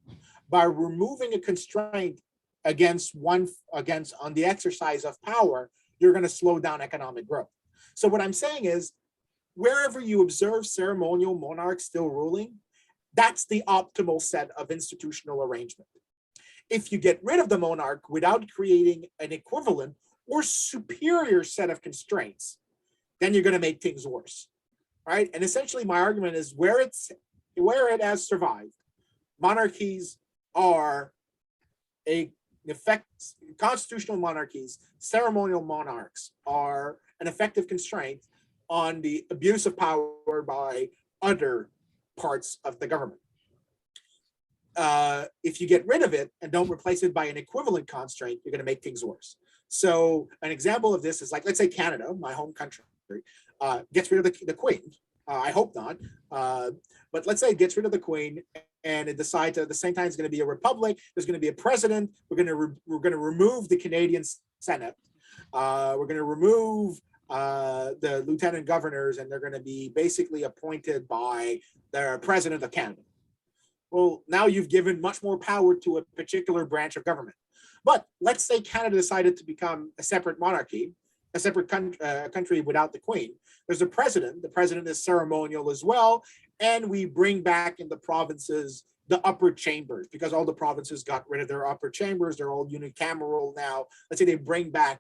By removing a constraint against on the exercise of power, you're going to slow down economic growth. So what I'm saying is, wherever you observe ceremonial monarchs still ruling, that's the optimal set of institutional arrangement. If you get rid of the monarch without creating an equivalent or superior set of constraints, then you're going to make things worse. Right? And essentially my argument is where it has survived, monarchies are a effect. Constitutional monarchies, ceremonial monarchs are an effective constraint on the abuse of power by other parts of the government. If you get rid of it and don't replace it by an equivalent constraint, you're going to make things worse. So an example of this is like, let's say Canada, my home country, gets rid of the Queen. I hope not. But let's say it gets rid of the Queen and it decides at the same time it's going to be a republic. There's going to be a president. We're going to remove the Canadian Senate. We're going to remove the lieutenant governors, and they're going to be basically appointed by the president of Canada. Well, now you've given much more power to a particular branch of government. But let's say Canada decided to become a separate monarchy, a separate country without the Queen. There's a president. The president is ceremonial as well. And we bring back in the provinces the upper chambers, because all the provinces got rid of their upper chambers. They're all unicameral now. Let's say they bring back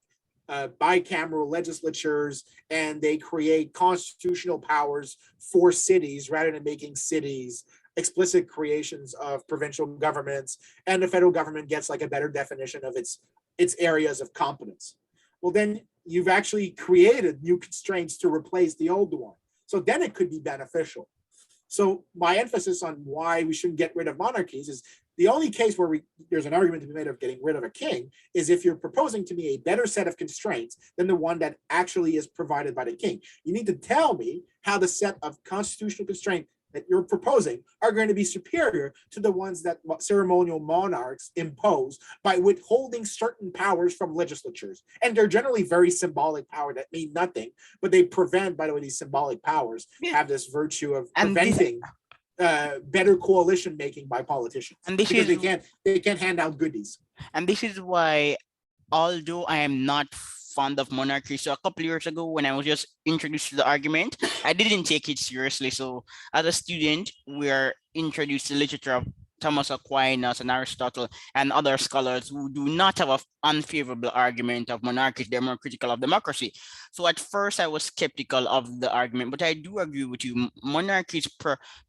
bicameral legislatures and they create constitutional powers for cities rather than making cities explicit creations of provincial governments, and the federal government gets like a better definition of its areas of competence. Well, then you've actually created new constraints to replace the old one. So then it could be beneficial. So my emphasis on why we shouldn't get rid of monarchies is the only case where there's an argument to be made of getting rid of a king is if you're proposing to me a better set of constraints than the one that actually is provided by the king. You need to tell me how the set of constitutional constraints that you're proposing are going to be superior to the ones that ceremonial monarchs impose by withholding certain powers from legislatures. And they're generally very symbolic power that mean nothing, but they prevent, by the way, these symbolic powers have this virtue of preventing better coalition making by politicians. And this because is they can't hand out goodies. And this is why, although I am not fond of monarchy, so a couple years ago when I was just introduced to the argument, I didn't take it seriously. So as a student, we are introduced to the literature of Thomas Aquinas and Aristotle and other scholars who do not have an unfavorable argument of monarchy. They're more critical of democracy. So at first I was skeptical of the argument, but I do agree with you. Monarchies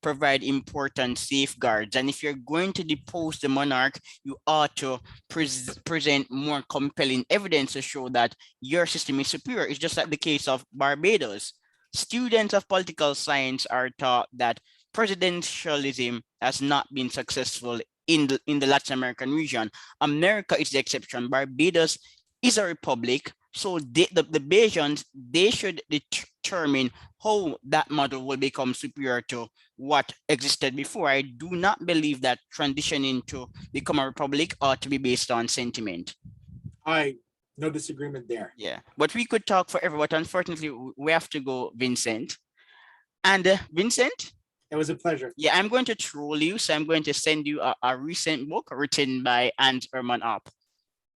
provide important safeguards. And if you're going to depose the monarch, you ought to present more compelling evidence to show that your system is superior. It's just like the case of Barbados. Students of political science are taught that presidentialism has not been successful in the Latin American region. America is the exception. Barbados is a republic. So the Bajans, they should determine how that model will become superior to what existed before. I do not believe that transitioning to become a republic ought to be based on sentiment. No disagreement there. Yeah, but we could talk forever, but unfortunately we have to go, Vincent. And Vincent? It was a pleasure. Yeah, I'm going to troll you. So I'm going to send you a recent book written by Ant Herman Opp.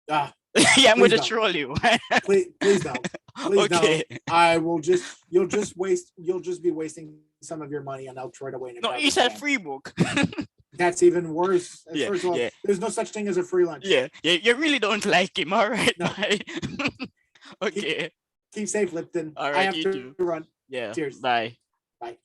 Yeah, I'm going to troll you. please don't. Please don't. I will you'll just be wasting some of your money and I'll throw it away. No, it's a free book. That's even worse. First of all, there's no such thing as a free lunch. Yeah, you really don't like him. All right. No. Bye. Okay. Keep safe, Lipton. All right, I have you to too. run. Yeah. Cheers. Bye. Bye.